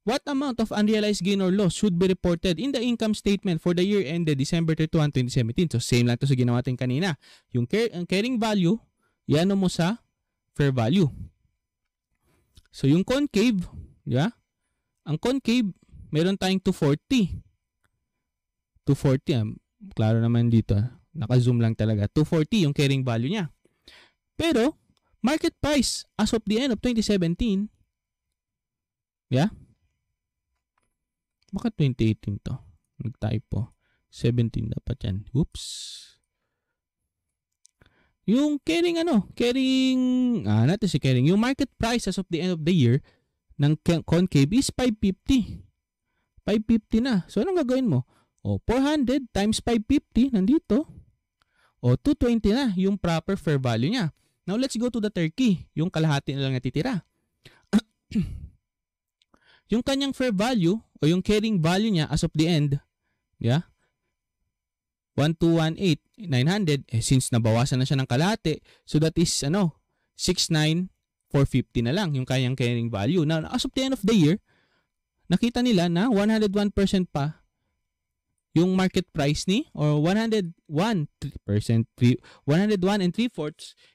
What amount of unrealized gain or loss should be reported in the income statement for the year ended December 31, 2017? So, same lang ito sa ginawa natin kanina. Yung carrying value, yan mo sa fair value. So, yung concave, yeah? Ang concave, meron tayong 240. 240, klaro naman dito. Naka-zoom lang talaga. 240 yung carrying value niya. Pero, market price as of the end of 2017, yeah? Bakit 2018 to? Nag-typo. 17 dapat yan. Oops. Yung carrying natin si carrying. Yung market price as of the end of the year ng concave is 550. 550 na. So, anong gagawin mo? 400 times 550, nandito. 220 na yung proper fair value niya. Now, let's go to the turkey. Yung kalahati na lang natitira. Yung kanyang fair value o yung carrying value niya as of the end, 1,218,900, since nabawasan na siya ng kalahati, so that is 69,450 na lang yung kanyang carrying value. Now, as of the end of the year, nakita nila na 101% pa yung market price ni, or 101 and 3/4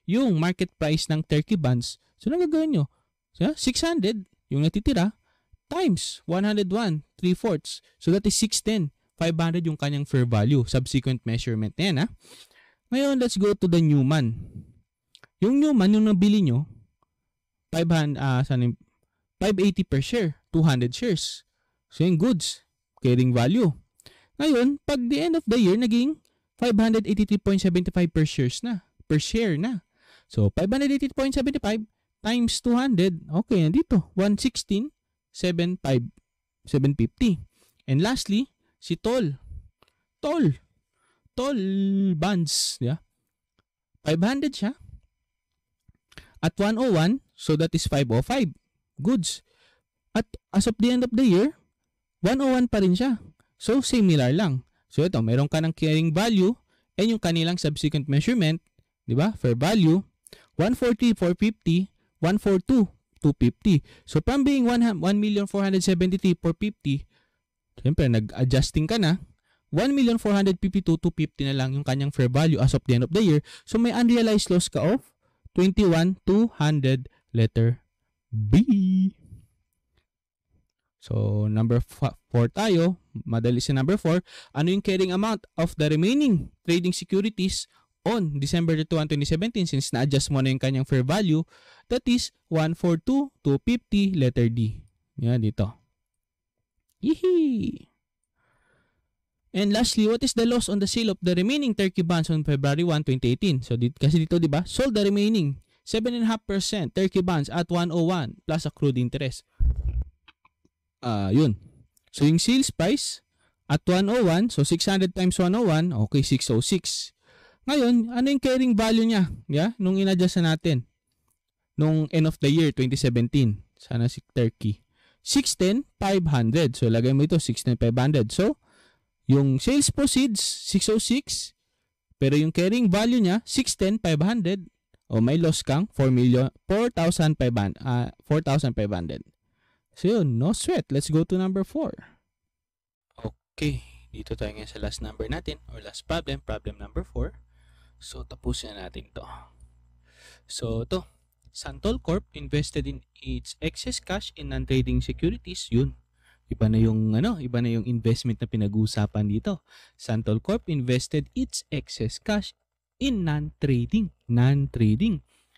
yung market price ng turkey buns. So, nagagawin nyo? 600 yung natitira times 101 3/4. So, that is 610. 500 yung kanyang fair value. Subsequent measurement na yan, ha? Ngayon, let's go to the Newman. Yung Newman, yung nabili nyo, 580 per share, 200 shares. So, yung goods, carrying value. Ngayon, pag the end of the year, naging 583.75 per share na. So, 580.75 times 200, okay, nandito, 116,750. And lastly, si Toll Bonds, 500 siya. At 101, so that is 505 goods. At as of the end of the year, 101 pa rin siya. So, similar lang. So, ito, meron ka ng carrying value and yung kanilang subsequent measurement, fair value, 140,450, 142,250. So, from being 1,473,450, siyempre, nag-adjusting ka na, 1,452,250 na lang yung kanyang fair value as of the end of the year. So, may unrealized loss ka of 21,200, letter B. So, number 4 tayo. Madali si number 4. Ano yung carrying amount of the remaining trading securities on December 31, 2017 since na-adjust mo na yung kanyang fair value? That is 142,250, letter D. Yan, dito. Yee! And lastly, what is the loss on the sale of the remaining turkey bonds on February 1, 2018? So, kasi dito, sold the remaining 7.5% turkey bonds at 101 plus accrued interest. Yun. So, yung sales price at 101, so 600 times 101, okay, 606. Ngayon, ano yung carrying value niya? Nung in-adjust na natin. Nung end of the year, 2017. Sana si turkey. 610,500. So, lagay mo ito, 610,500. So, yung sales proceeds, 606. Pero yung carrying value niya, 610,500. O may loss kang 4,500. So yun, no sweat. Let's go to number 4. Okay, dito tayo ngayon sa last number natin or last problem, problem number 4. So tapusin na natin to. So to, Santol Corp invested in its excess cash in non-trading securities. Yun. Iba na yung investment na pinag-uusapan dito. Santol Corp invested its excess cash in non-trading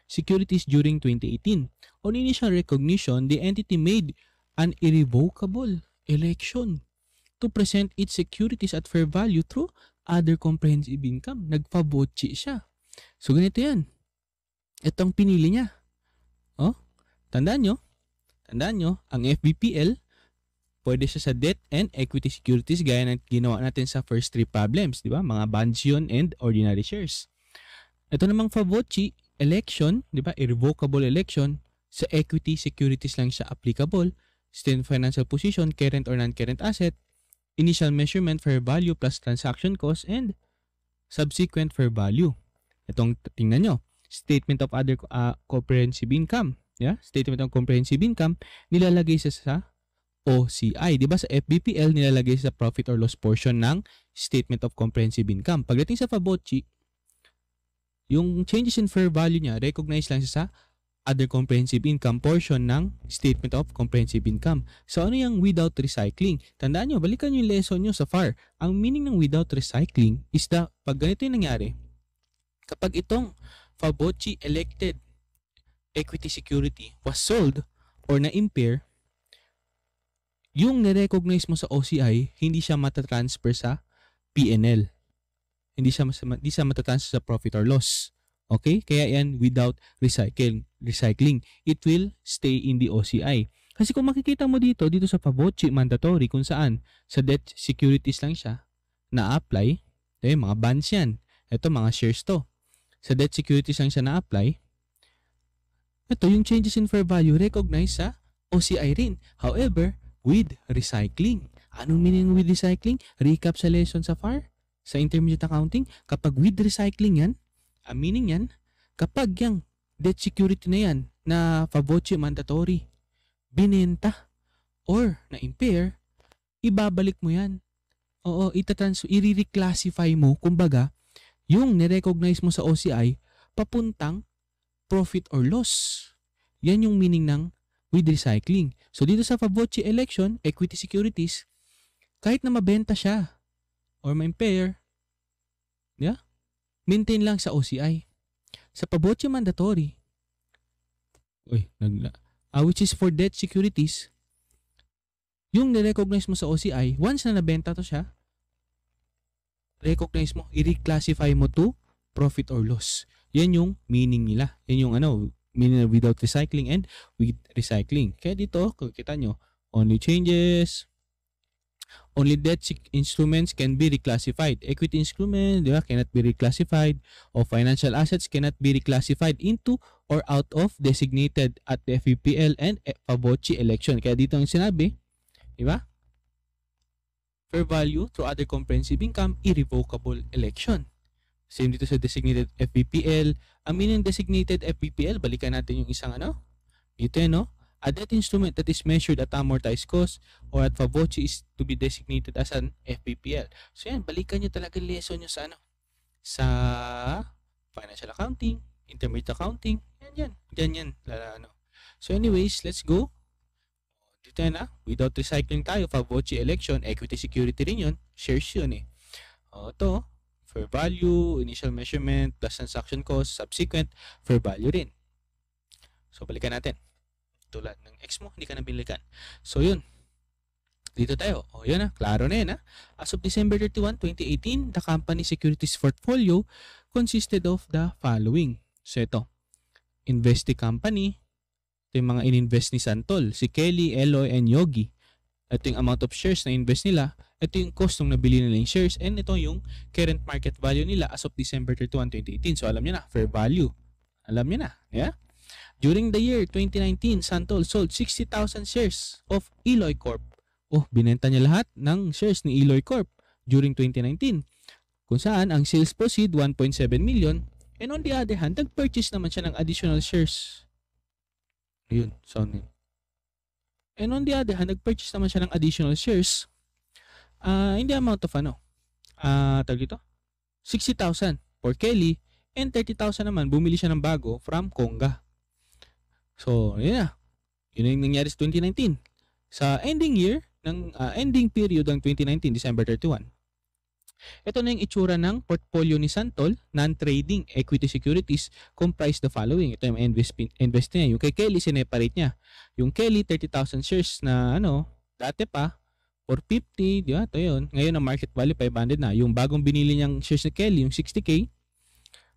securities during 2018. On initial recognition, the entity made an irrevocable election to present its securities at fair value through other comprehensive income. Nagpabotchi siya. So, ganito yan. Itong pinili niya. Tandaan nyo, ang FBPL, pwede siya sa debt and equity securities gaya na ginawa natin sa first 3 problems, di ba? Mga bonds yun and ordinary shares. Ito namang Fabocchi election, di ba? Irrevocable election, sa equity securities lang siya applicable. State financial position, current or non-current asset, initial measurement, fair value plus transaction cost, and subsequent fair value. Itong tingnan nyo, statement of other comprehensive income. Statement of comprehensive income, nilalagay siya sa OCI. Diba sa FBPL, nilalagay sa profit or loss portion ng statement of comprehensive income. Pagdating sa Fabocchi, yung changes in fair value niya, recognize lang siya sa other comprehensive income portion ng statement of comprehensive income. So, ano yung without recycling? Tandaan nyo, balikan nyo yung lesson nyo sa FAR. Ang meaning ng without recycling is that pag ganito yung nangyari, kapag itong Fabocchi elected equity security was sold or na-impair, yung nirecognize mo sa OCI, hindi siya matatransfer sa P&L. Hindi siya matatransfer sa profit or loss. Okay? Kaya yan without recycling. It will stay in the OCI. Kasi kung makikita mo dito sa Favocci mandatory kung saan sa debt securities lang siya na-apply, mga bonds yan. Ito mga shares to. Sa debt securities lang siya na-apply. Ito yung changes in fair value recognize sa OCI rin. However, with recycling. Anong meaning with recycling? Recap sa lesson sa FAR, sa intermediate accounting. Kapag with recycling yan, meaning yan, kapag yung debt security na yan na Favocci mandatory, binenta or na-impair, ibabalik mo yan. Oo, i-reclassify mo, kumbaga, yung nirecognize mo sa OCI, papuntang profit or loss. Yan yung meaning ng with recycling. So dito sa Favocci election, equity securities, kahit na mabenta siya or ma-impair, maintain lang sa OCI. Sa Favocci mandatory, which is for debt securities, yung nirecognize mo sa OCI, once na nabenta to siya, recognize mo, i-reclassify mo to profit or loss. Yan yung meaning nila. Yan yung meaning without recycling and with recycling. Kaya dito, kung kita nyo, only debt instruments can be reclassified. Equity instrument, cannot be reclassified. O financial assets cannot be reclassified into or out of designated at the FVPL and Favocci election. Kaya dito ang sinabi, fair value through other comprehensive income, irrevocable election. Same dito sa designated FVPL. Ang meaning designated FVPL, balikan natin yung isang dito a debt instrument that is measured at amortized cost or at Favocci is to be designated as an FVPL. So yan, balikan nyo talaga lesson nyo sa sa financial accounting, intermediate accounting, yan. So anyways, let's go. Dito na, without recycling tayo, Favocci election, equity security rin yun, shares yun ito, fair value, initial measurement, plus transaction cost, subsequent, fair value rin. So balikan natin. Tulad ng X mo, hindi ka na binilikan. So yun, dito tayo. Yun klaro na yan As of December 31, 2018, the company securities portfolio consisted of the following. So ito, investee company. Ito yung mga ininvest ni Santol, si Kelly, Eloy, and Yogi. Ito yung amount of shares na invest nila. Ito yung cost ng nabili nila yung shares. And ito yung current market value nila as of December 31, 2018. So alam nyo na, fair value. Alam nyo na. Yeah? During the year 2019, Santol sold 60,000 shares of Eloy Corp. Binenta niya lahat ng shares ni Eloy Corp during 2019. Kung saan ang sales proceed 1.7 million. And on the other hand, nag-purchase naman siya ng additional shares. Ayun, sound. And on the other hand, nag-purchase naman siya ng additional shares in the amount of tawag dito? 60,000 for Kelly and 30,000 naman bumili siya ng bago from Konga. So, yun yung nangyari sa 2019. Sa ending year, ending period ng 2019, December 31. Ito na yung itsura ng portfolio ni Santol, non-trading equity securities comprise the following. Ito yung invest niya. Yung kay Kelly, sineparate niya. Yung Kelly, 30,000 shares na dati pa, 450, di ba? Ito yun. Ngayon ang market value, 500 na. Yung bagong binili niyang shares ni Kelly, yung 60K,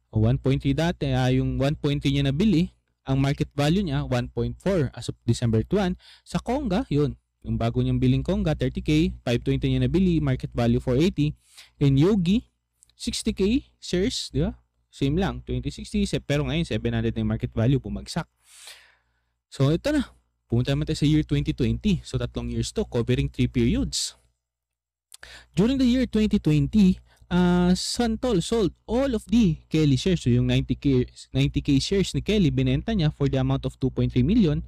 1.3 dati, yung 1.3 niya nabili, ang market value niya 1.4 as of December 21. Sa Konga, yun. Yung bago niyang biling Konga, 30K, 520 niya nabili, market value 480. And Yogi, 60K shares, di ba? Same lang, 2060, pero ngayon 700 na yung market value, bumagsak. So ito na. Pumunta naman tayo sa year 2020. So 3 years to, covering 3 periods. During the year 2020, Santol sold all of the Kelly shares. So yung 90K shares ni Kelly, binenta niya for the amount of 2.3 million.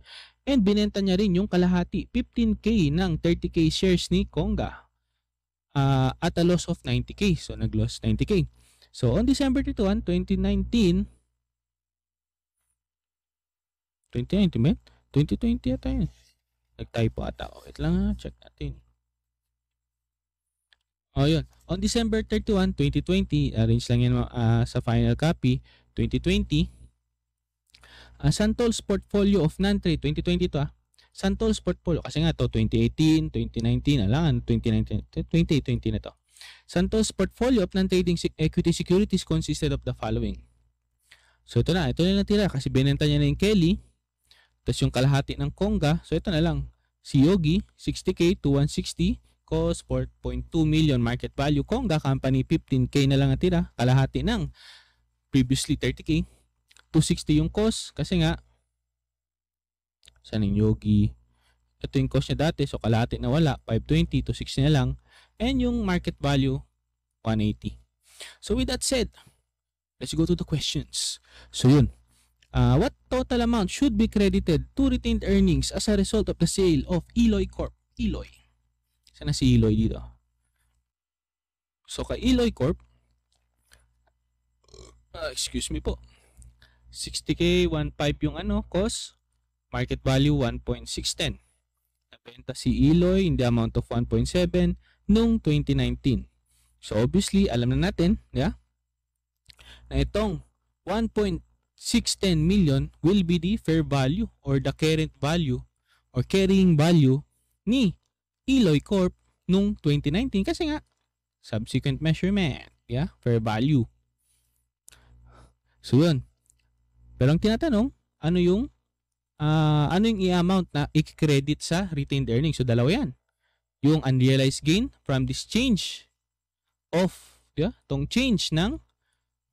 And binenta niya rin yung kalahati, 15K ng 30K shares ni Konga at a loss of 90K. So nag-loss 90K. So on December 31, 2019, 2020 ata yun. Nag-typo ata. Wait lang check natin. Yun. On December 31, 2020, arrange lang yan sa final copy, 2020, Santol's portfolio of non-trade, 2020 to Santol's portfolio, kasi nga to 2018, 2019, alangan 2019, 2020 na to. Santol's portfolio of non-trading equity securities consisted of the following. So ito na natira kasi binenta niya na yung Kelly, tapos yung kalahati ng Konga, so ito na lang. Si Yogi, 60K to 160, cost 4.2 million market value. Konga company, 15K na lang natira, kalahati ng previously 30K. 260 yung cost kasi nga saan yung Yogi, ito yung cost niya dati, so kalahati na wala, 520, 260 na lang, and yung market value 180. So with that said, let's go to the questions. So yun, what total amount should be credited to retained earnings as a result of the sale of Eloy Corp? Eloy, sana si Eloy dito. So kay Eloy Corp, excuse me po, 60K, 1.5 yung cost, market value 1.610. Nabenta si Eloy in the amount of 1.7 noong 2019. So obviously, alam na natin, na itong 1.610 million will be the fair value or the current value or carrying value ni Eloy Corp noong 2019 kasi nga subsequent measurement, fair value. So yun. Pero ang tinatanong, ano yung i-amount na i-credit sa retained earnings? So dalawa yan. Yung unrealized gain from this change of, tong change ng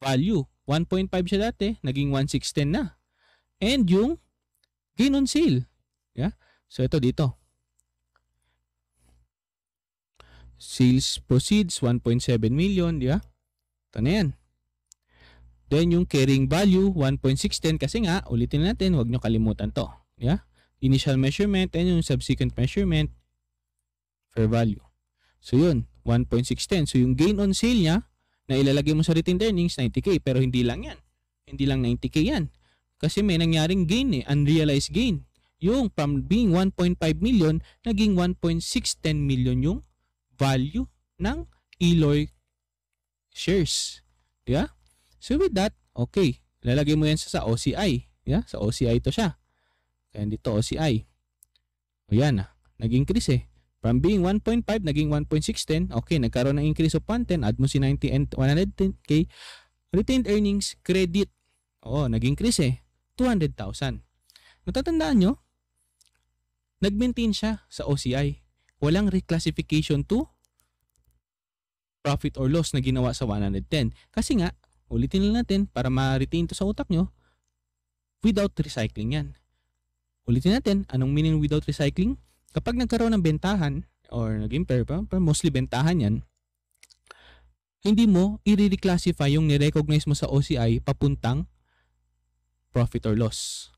value. 1.5 siya dati, naging 1.610 na. And yung gain on sale. So ito dito. Sales proceeds 1.7 million, Ito na yan. Then yung carrying value 1.610 kasi nga ulitin natin, huwag nyo kalimutan to. Initial measurement and yung subsequent measurement fair value. So yun, 1.610. So yung gain on sale niya na ilalagay mo sa retained earnings 90K, pero hindi lang yan. Hindi lang 90K yan. Kasi may nangyaring gain unrealized gain. Yung from being 1.5 million naging 1.610 million yung value ng Eloy shares. So with that, okay, lalagay mo yan sa OCI. Sa OCI to siya. Kaya dito OCI. O yan, nag-increase From being 1.5, naging 1.610. Okay, nagkaroon ng increase of 110. Add mo si 90 and 110K. Retained earnings, credit. Nag-increase 200,000. Natatandaan nyo? Nag-maintain siya sa OCI. Walang reclassification to profit or loss na ginawa sa 110. Kasi nga, ulitin lang natin para ma-retain to sa utak nyo, without recycling yan. Ulitin natin, anong meaning without recycling? Kapag nagkaroon ng bentahan, or naging pair pa, pero mostly bentahan yan, hindi mo i-reclassify yung ni-recognize mo sa OCI papuntang profit or loss.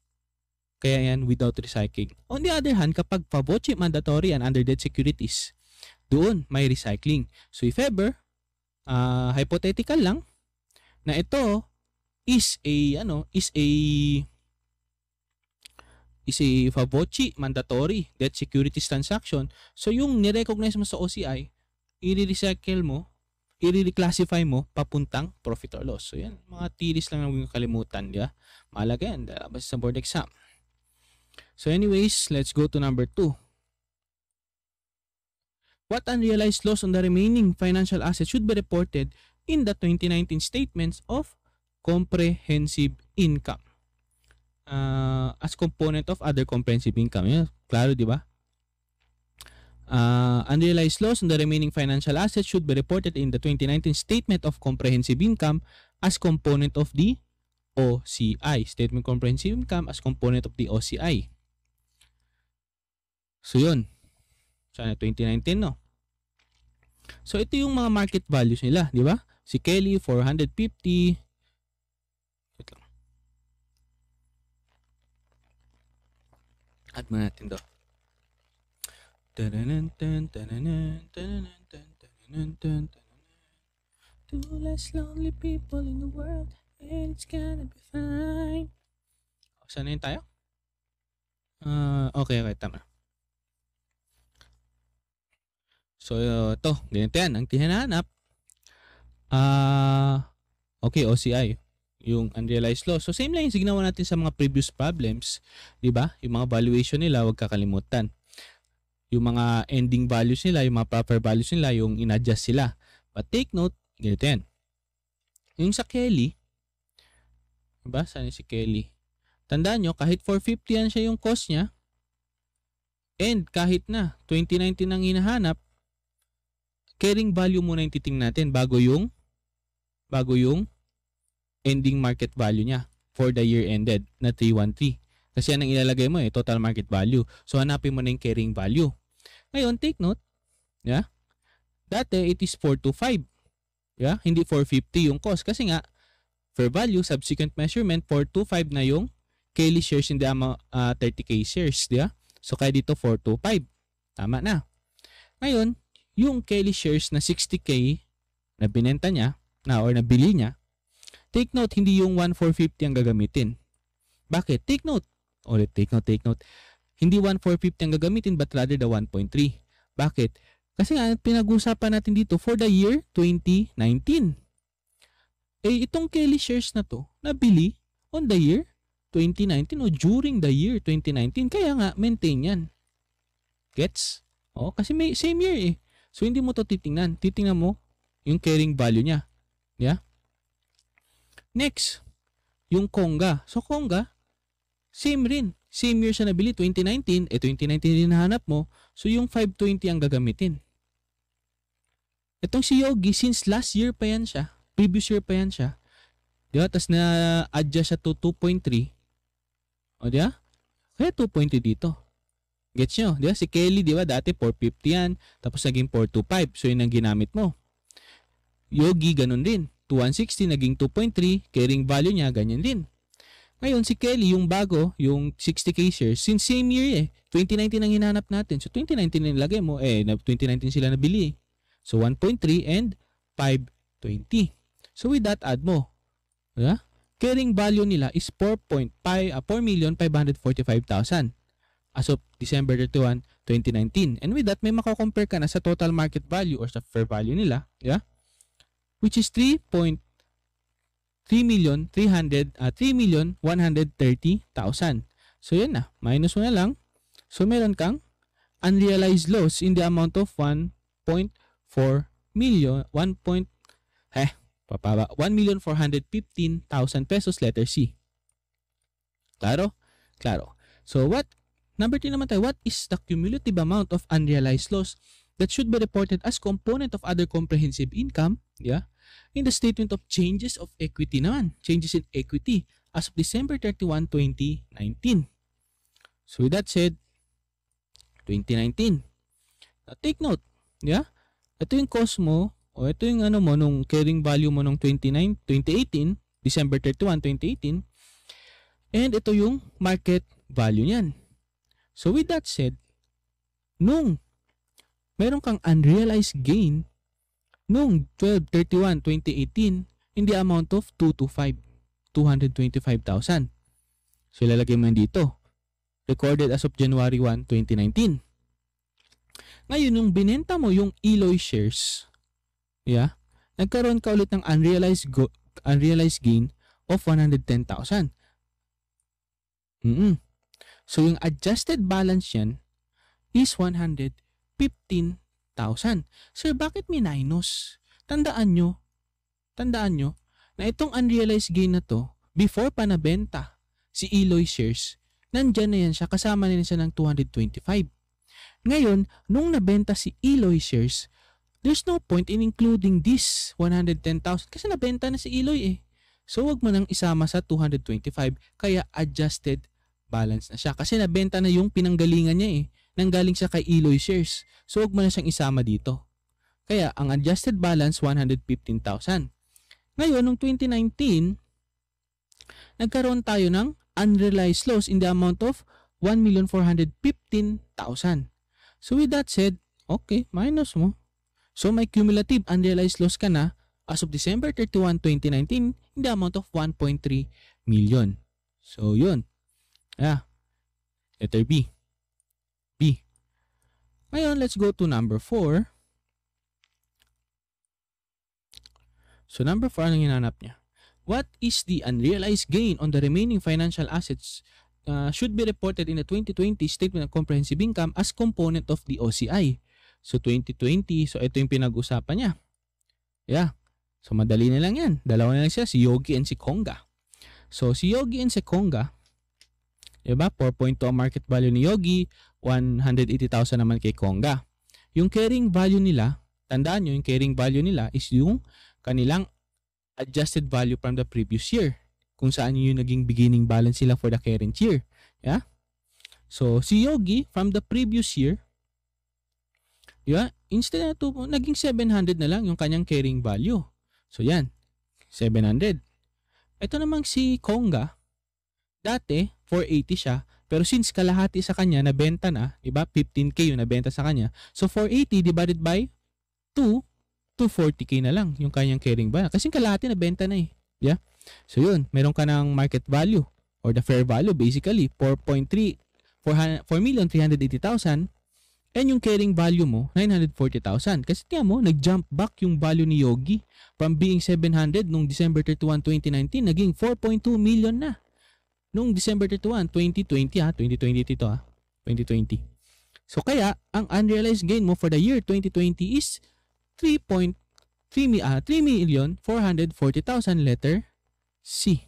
Kaya yan without recycling. On the other hand, kapag pa-voce mandatory and under debt securities, doon may recycling. So if ever, hypothetical lang, na ito is a Favoci mandatory debt securities transaction. So yung ni-recognize mo sa OCI, i-recycle mo, i-reclassify mo papuntang profit or loss. So yan, mga theories lang ang kalimutan, Mahalaga yan, basta sa board exam. So anyways, let's go to number 2. What unrealized loss on the remaining financial assets should be reported in the 2019 statements of comprehensive income as component of other comprehensive income? Klaro, di ba? Unrealized loss on the remaining financial assets should be reported in the 2019 statement of comprehensive income as component of the OCI. Statement comprehensive income as component of the OCI. So yun. Sana 2019, no? So ito yung mga market values nila, di ba? Si Kelly 450. Wait lang. Add mo natin do. Two less lonely people in the world and it's gonna be fine. Saan na yun tayo? Okay, tama. So, to, ganito yan. Ang tinahanap, okay, OCI. yung unrealized loss. So same lang yung ginawa natin sa mga previous problems, 'di ba? Yung mga valuation nila, wag kakalimutan. Yung mga ending values nila, yung mga proper values nila, yung in-adjust sila. But take note, ganito yan. Yung sa Kelly, 'di ba? Saan si Kelly? Tandaan nyo, kahit 450 yan siya yung cost niya, and kahit na 2019 ang hinahanap, carrying value muna yung titingnan natin bago yung ending market value niya for the year ended na 313. Kasi yan ang ilalagay mo total market value. So hanapin mo na yung carrying value. Ngayon, take note, yeah? Dati it is 425. Yeah? Hindi 450 yung cost kasi nga fair value subsequent measurement 425 na yung Kelly shares in the amount 30k shares, yeah? So kaya dito 425. Tama na. Ngayon, yung Kelly shares na 60k na binenta niya or nabili niya, take note, hindi yung 1,450 ang gagamitin. Bakit? Take note. Ulit, take note. Hindi 1,450 ang gagamitin but rather the 1.3. Bakit? Kasi nga, pinag-usapan natin dito for the year 2019. Itong Kelly shares na to, nabili on the year 2019 o during the year 2019. Kaya nga, maintain yan. Gets? Kasi may same year So, hindi mo to titingnan. Titingnan mo yung carrying value niya. Yeah? Next, yung Konga. So, Konga, same rin. Same year siya nabili, 2019. 2019 din nahanap mo. So, yung 520 ang gagamitin. Itong si Yogi, since last year pa yan siya, previous year pa yan siya, diba? Tapos na-adjust siya to 2.3. O, diba? Kaya 2.3 dito. Gets nyo? Diba? Si Kelly, diba? Dati 450 yan. Tapos naging 425. So, yun ang ginamit mo. Yogi, ganun din. 160 naging 2.3, carrying value niya, ganyan din. Ngayon, si Kelly, yung bago, yung 60k shares, since same year 2019 ang hinanap natin. So, 2019 na nilagay mo, 2019 sila nabili. So, 1.3 and 520. So, with that, add mo. Yeah? Carrying value nila is 4,545,000 as of December 31, 2019. And with that, may makakompare ka na sa total market value or sa fair value nila. Yeah? Which is 3,130,000. So, yan na. Minus mo na lang. So, meron kang unrealized loss in the amount of 1.4 million. 1,415,000 pesos, letter C. Klaro? Klaro. So, number 3 naman tayo. What is the cumulative amount of unrealized loss that should be reported as component of other comprehensive income, yeah, in the statement of changes of equity naman, changes in equity as of December 31, 2019. So with that said, 2019. Now take note, yeah, ito yung cost mo, o ito yung ano mo, nung carrying value mo nung 2018, December 31, 2018, and ito yung market value niyan. So with that said, nung meron kang unrealized gain noong 12/31/2018 in the amount of 225,000. So, ilalagay mo yan dito. Recorded as of January 1, 2019. Ngayon, nung binenta mo yung Eloy shares, yeah, nagkaroon ka ulit ng unrealized gain of 110,000. So, yung adjusted balance yan is 115,000. Sir, bakit may minus? Tandaan nyo na itong unrealized gain na to, before pa nabenta si Eloy shares, nandyan na yan siya, kasama na siya ng 225. Ngayon, nung nabenta si Eloy shares, there's no point in including this 110,000 kasi nabenta na si Eloy So, wag mo nang isama sa 225, kaya adjusted balance na siya. Kasi nabenta na yung pinanggalingan niya nanggaling siya kay Eloy shares. So, huwag mo na siyang isama dito. Kaya, ang adjusted balance, 115,000. Ngayon, noong 2019, nagkaroon tayo ng unrealized loss in the amount of 1,415,000. So, with that said, okay, minus mo. So, may cumulative unrealized loss ka na as of December 31, 2019 in the amount of 1.3 million. So, yun. Letter B. Ngayon, let's go to number 4. So, number 4, anong hinanap niya? What is the unrealized gain on the remaining financial assets should be reported in the 2020 Statement of Comprehensive Income as component of the OCI. So 2020, so ito yung pinag-usapan niya. Yeah. So madali na lang yan. Dalawa na lang siya, si Yogi and si Konga. So si Yogi and si Konga, diba? 4.2 ang market value ni Yogi, 180,000 naman kay Konga. Yung carrying value nila, tandaan nyo, yung carrying value nila is yung kanilang adjusted value from the previous year. Kung saan yung naging beginning balance sila for the current year. Yeah? So, si Yogi, from the previous year, yeah, instead na ito, naging 700 na lang yung kanyang carrying value. So, yan. 700. Ito namang si Konga, dati, 480 siya. Pero since kalahati sa kanya, nabenta na, diba? 15K yung nabenta sa kanya. So, 480 divided by 2, 240K na lang yung kanyang carrying value. Kasi kalahati na benta na eh. Yeah? So yun, meron ka ng market value or the fair value basically 4,380,000 and yung carrying value mo 940,000. Kasi tiyan mo, nag-jump back yung value ni Yogi from being 700 nung December 31, 2019 naging 4.2 million na nung December 31, 2020 2020 ito 2020. So kaya, ang unrealized gain mo for the year 2020 is 3,440,000 letter C.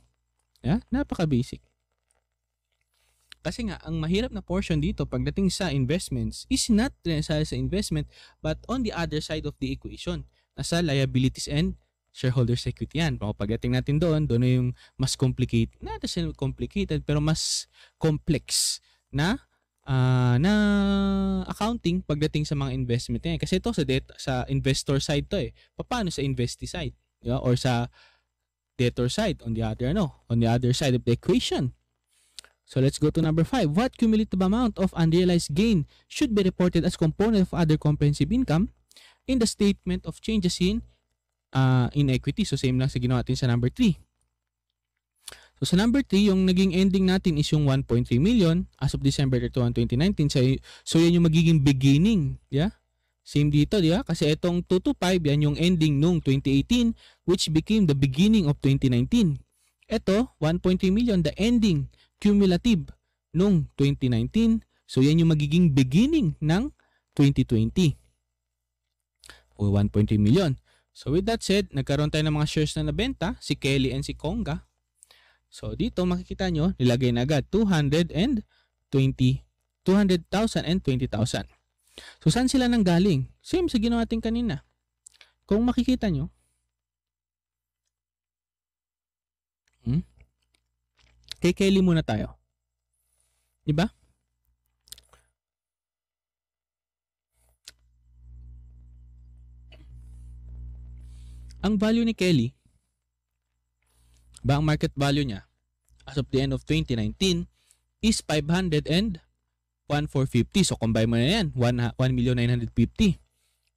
Yeah? Napaka-basic. Kasi nga, ang mahirap na portion dito pagdating sa investments is not necessarily sa investment but on the other side of the equation. Nasa liabilities and shareholders equity yan. Pagdating natin doon na yung mas complicated, not necessarily complicated, pero mas complex na accounting pagdating sa mga investment yan. Kasi ito sa investor side to eh. Paano sa investee side? Yeah? Or sa debtor side on the other side of the equation. So let's go to number 5. What cumulative amount of unrealized gain should be reported as component of other comprehensive income in the statement of changes in equity? So same lang sa ginawa natin sa number 3. So sa number 3, yung naging ending natin is yung 1.3 million as of December 31, 2019. So yan yung magiging beginning. Yeah? Same dito, di ba? Kasi itong 225, yan yung ending nung 2018 which became the beginning of 2019. Ito, 1.3 million, the ending cumulative nung 2019. So yan yung magiging beginning ng 2020. O 1.3 million. So with that said, nagkaroon tayo ng mga shares na nabenta, si Kelly and si Konga. So dito makikita nyo, nilagay na agad 200,000 and 20,000. So saan sila nanggaling? Same sa ginawa natin kanina. Kung makikita nyo, kay Kelly muna tayo. Diba? Ang value ni Kelly, ang market value niya as of the end of 2019 is 500 and 1,450. So combine mo na yan, 1,950,000.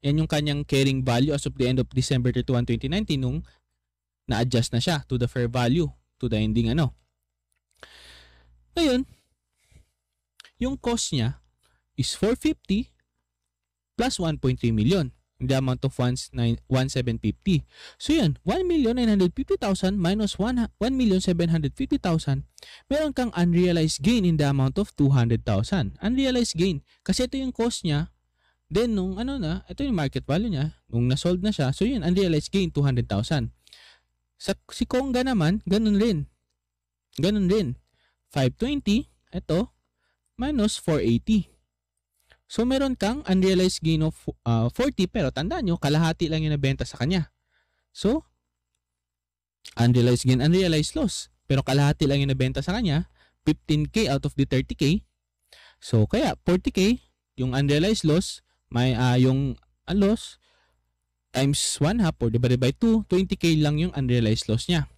Yan yung kanyang carrying value as of the end of December 31, 2019 nung na-adjust na siya to the fair value, to the ending Ngayon, yung cost niya is 450 plus 1.3 million. In the amount of 1,750. So yan, 1,950,000 minus 1,750,000, meron kang unrealized gain in the amount of 200,000. Unrealized gain. Kasi ito yung cost niya, then nung ito yung market value niya, nung nasold na siya, so yun, unrealized gain 200,000. Si Konga naman, ganun rin. 520, ito, minus 480. So, meron kang unrealized gain of 40, pero tandaan nyo, kalahati lang yung nabenta sa kanya. So, unrealized gain, unrealized loss. Pero kalahati lang yung nabenta sa kanya, 15K out of the 30K. So, kaya 40K, yung unrealized loss, may yung loss, times 1 half or divided by 2, 20K lang yung unrealized loss niya.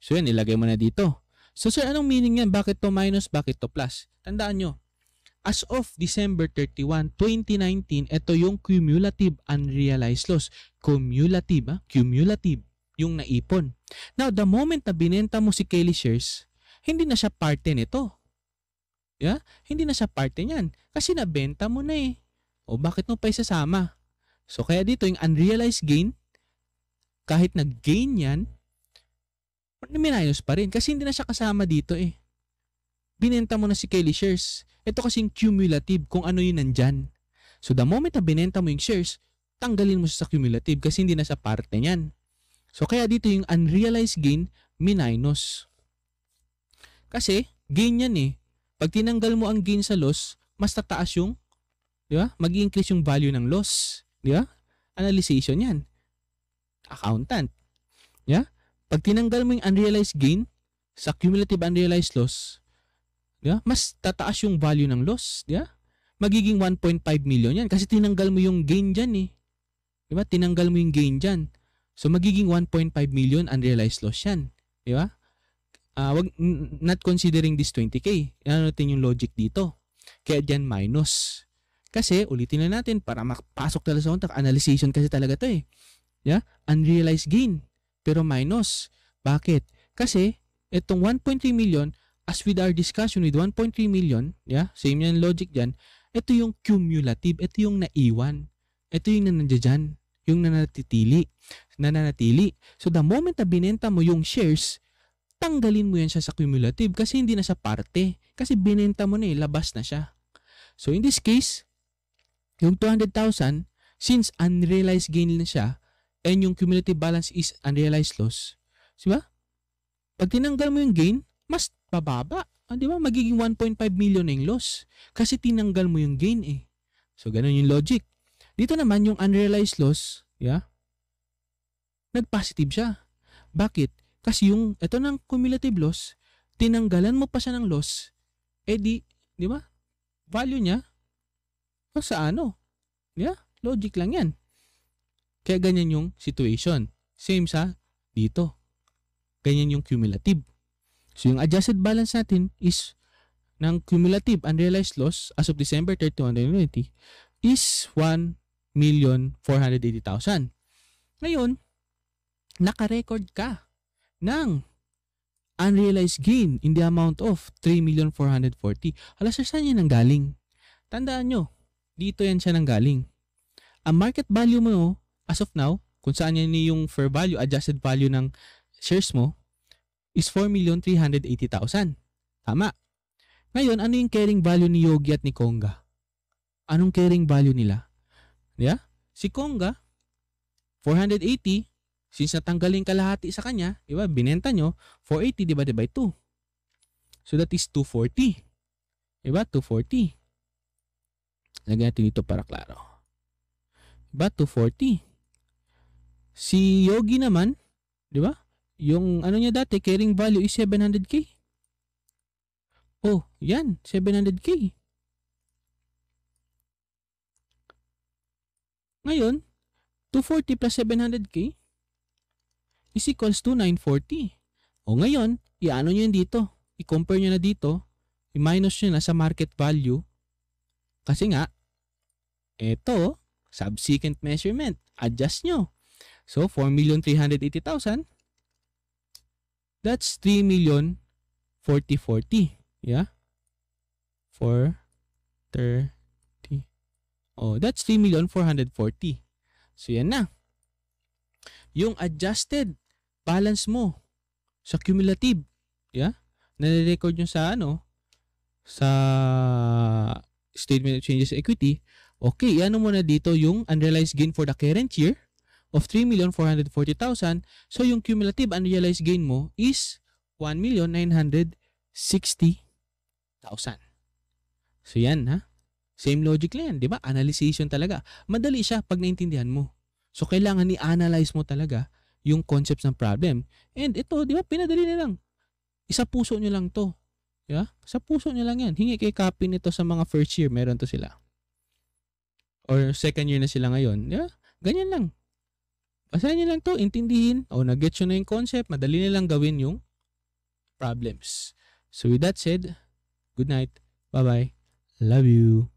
So, yan, ilagay mo na dito. So, sir, anong meaning yan? Bakit to minus, bakit to plus? Tandaan nyo, as of December 31, 2019, ito yung cumulative unrealized loss. Cumulative, cumulative yung naipon. Now, the moment na binenta mo si Kelly shares, hindi na siya parte nito. Yeah? Hindi na siya parte niyan. Kasi nabenta mo na eh. O bakit mo pa isasama? So, kaya dito yung unrealized gain, kahit nag-gain yan, minus pa rin kasi hindi na siya kasama dito eh. Binenta mo na si Kelly shares. Ito kasing cumulative kung ano yung nandyan. So the moment na binenta mo yung shares, tanggalin mo siya sa cumulative kasi hindi na siya parte niyan. So kaya dito yung unrealized gain, minus. Kasi gain yan eh. Pag tinanggal mo ang gain sa loss, mas tataas yung, di ba? Mag-increase yung value ng loss. Di ba? Analyzation yan. Accountant. Yeah? Pag tinanggal mo yung unrealized gain sa cumulative unrealized loss, di ba? Mas tataas yung value ng loss. Di ba? Magiging 1.5 million yan kasi tinanggal mo yung gain dyan eh. Di ba? Tinanggal mo yung gain dyan. So magiging 1.5 million unrealized loss yan. Di ba? Not considering this 20k. Ano natin yung logic dito. Kaya dyan minus. Kasi ulitin na natin para makapasok talaga sa contact. Analyzation kasi talaga to eh. Yeah? Unrealized gain. Pero minus. Bakit? Kasi itong 1.3 million, as with our discussion with 1.3 million, yeah, same yan logic dyan, ito yung cumulative. Ito yung naiwan. Ito yung nandiyan. Yung nananatili. So the moment na binenta mo yung shares, tanggalin mo yan siya sa cumulative kasi hindi na siya parte. Kasi binenta mo na eh, labas na siya. So in this case, yung 200,000, since unrealized gain na siya, and yung cumulative balance is unrealized loss, diba? Pag tinanggal mo yung gain, mas bababa. Diba? Magiging 1.5 million na yung loss. Kasi tinanggal mo yung gain eh. So ganun yung logic. Dito naman yung unrealized loss, yeah, nag-positive siya. Bakit? Kasi yung, ito ng cumulative loss, tinanggalan mo pa siya ng loss, eh di ba? Value niya, sa ano? Yeah? Logic lang yan. Kaya ganyan yung situation. Same sa dito. Ganyan yung cumulative. So yung adjusted balance natin is ng cumulative unrealized loss as of December 31, 2020 is 1,480,000. Ngayon, naka-record ka ng unrealized gain in the amount of 3,440,000. Hala sir, saan yan nanggaling? Tandaan nyo, dito yan siya nanggaling. Ang market value mo as of now, kung saan yan yung fair value, adjusted value ng shares mo, is 4,380,000. Tama. Ngayon, ano yung carrying value ni Yogi at ni Konga? Anong carrying value nila? Yeah? Si Konga, 480, since natanggalin kalahati sa kanya, di ba, binenta nyo, 480 divided by 2. So that is 240. Di ba, 240. Lagyan natin dito para klaro. Di ba, 240. Si Yogi naman, di ba, yung ano niya dati, carrying value is 700k. Oh, yan, 700k. Ngayon, 240 plus 700k is equals to 940. O ngayon, i-ano nyo yun dito. I-compare nyo na dito. I-minus nyo na sa market value. Kasi nga, ito, subsequent measurement. Adjust nyo. So, 4,380,000. That's 3,040,040. Yeah? 430. Oh, that's 3,440,000. So, yan na. Yung adjusted balance mo sa cumulative, yeah? Nare-record nyo sa ano? Sa statement of changes equity. Okay, ano mo na dito yung unrealized gain for the current year of 3,440,000. So, yung cumulative unrealized gain mo is 1,960,000. So, yan ha? Same logic lang yan, di ba? Analyzation talaga. Madali siya pag naintindihan mo. So, kailangan i-analyze mo talaga yung concepts ng problem. And ito, di ba, pinadali na lang. Isa puso nyo lang to. Yeah? Sa puso nyo lang yan. Hingi kay copy nito sa mga first year. Meron to sila. Or second year na sila ngayon. Yeah? Ganyan lang. Basahin nyo lang to, intindihin. O, nag-get nyo na yung concept. Madali na lang gawin yung problems. So, with that said, good night. Bye-bye. Love you.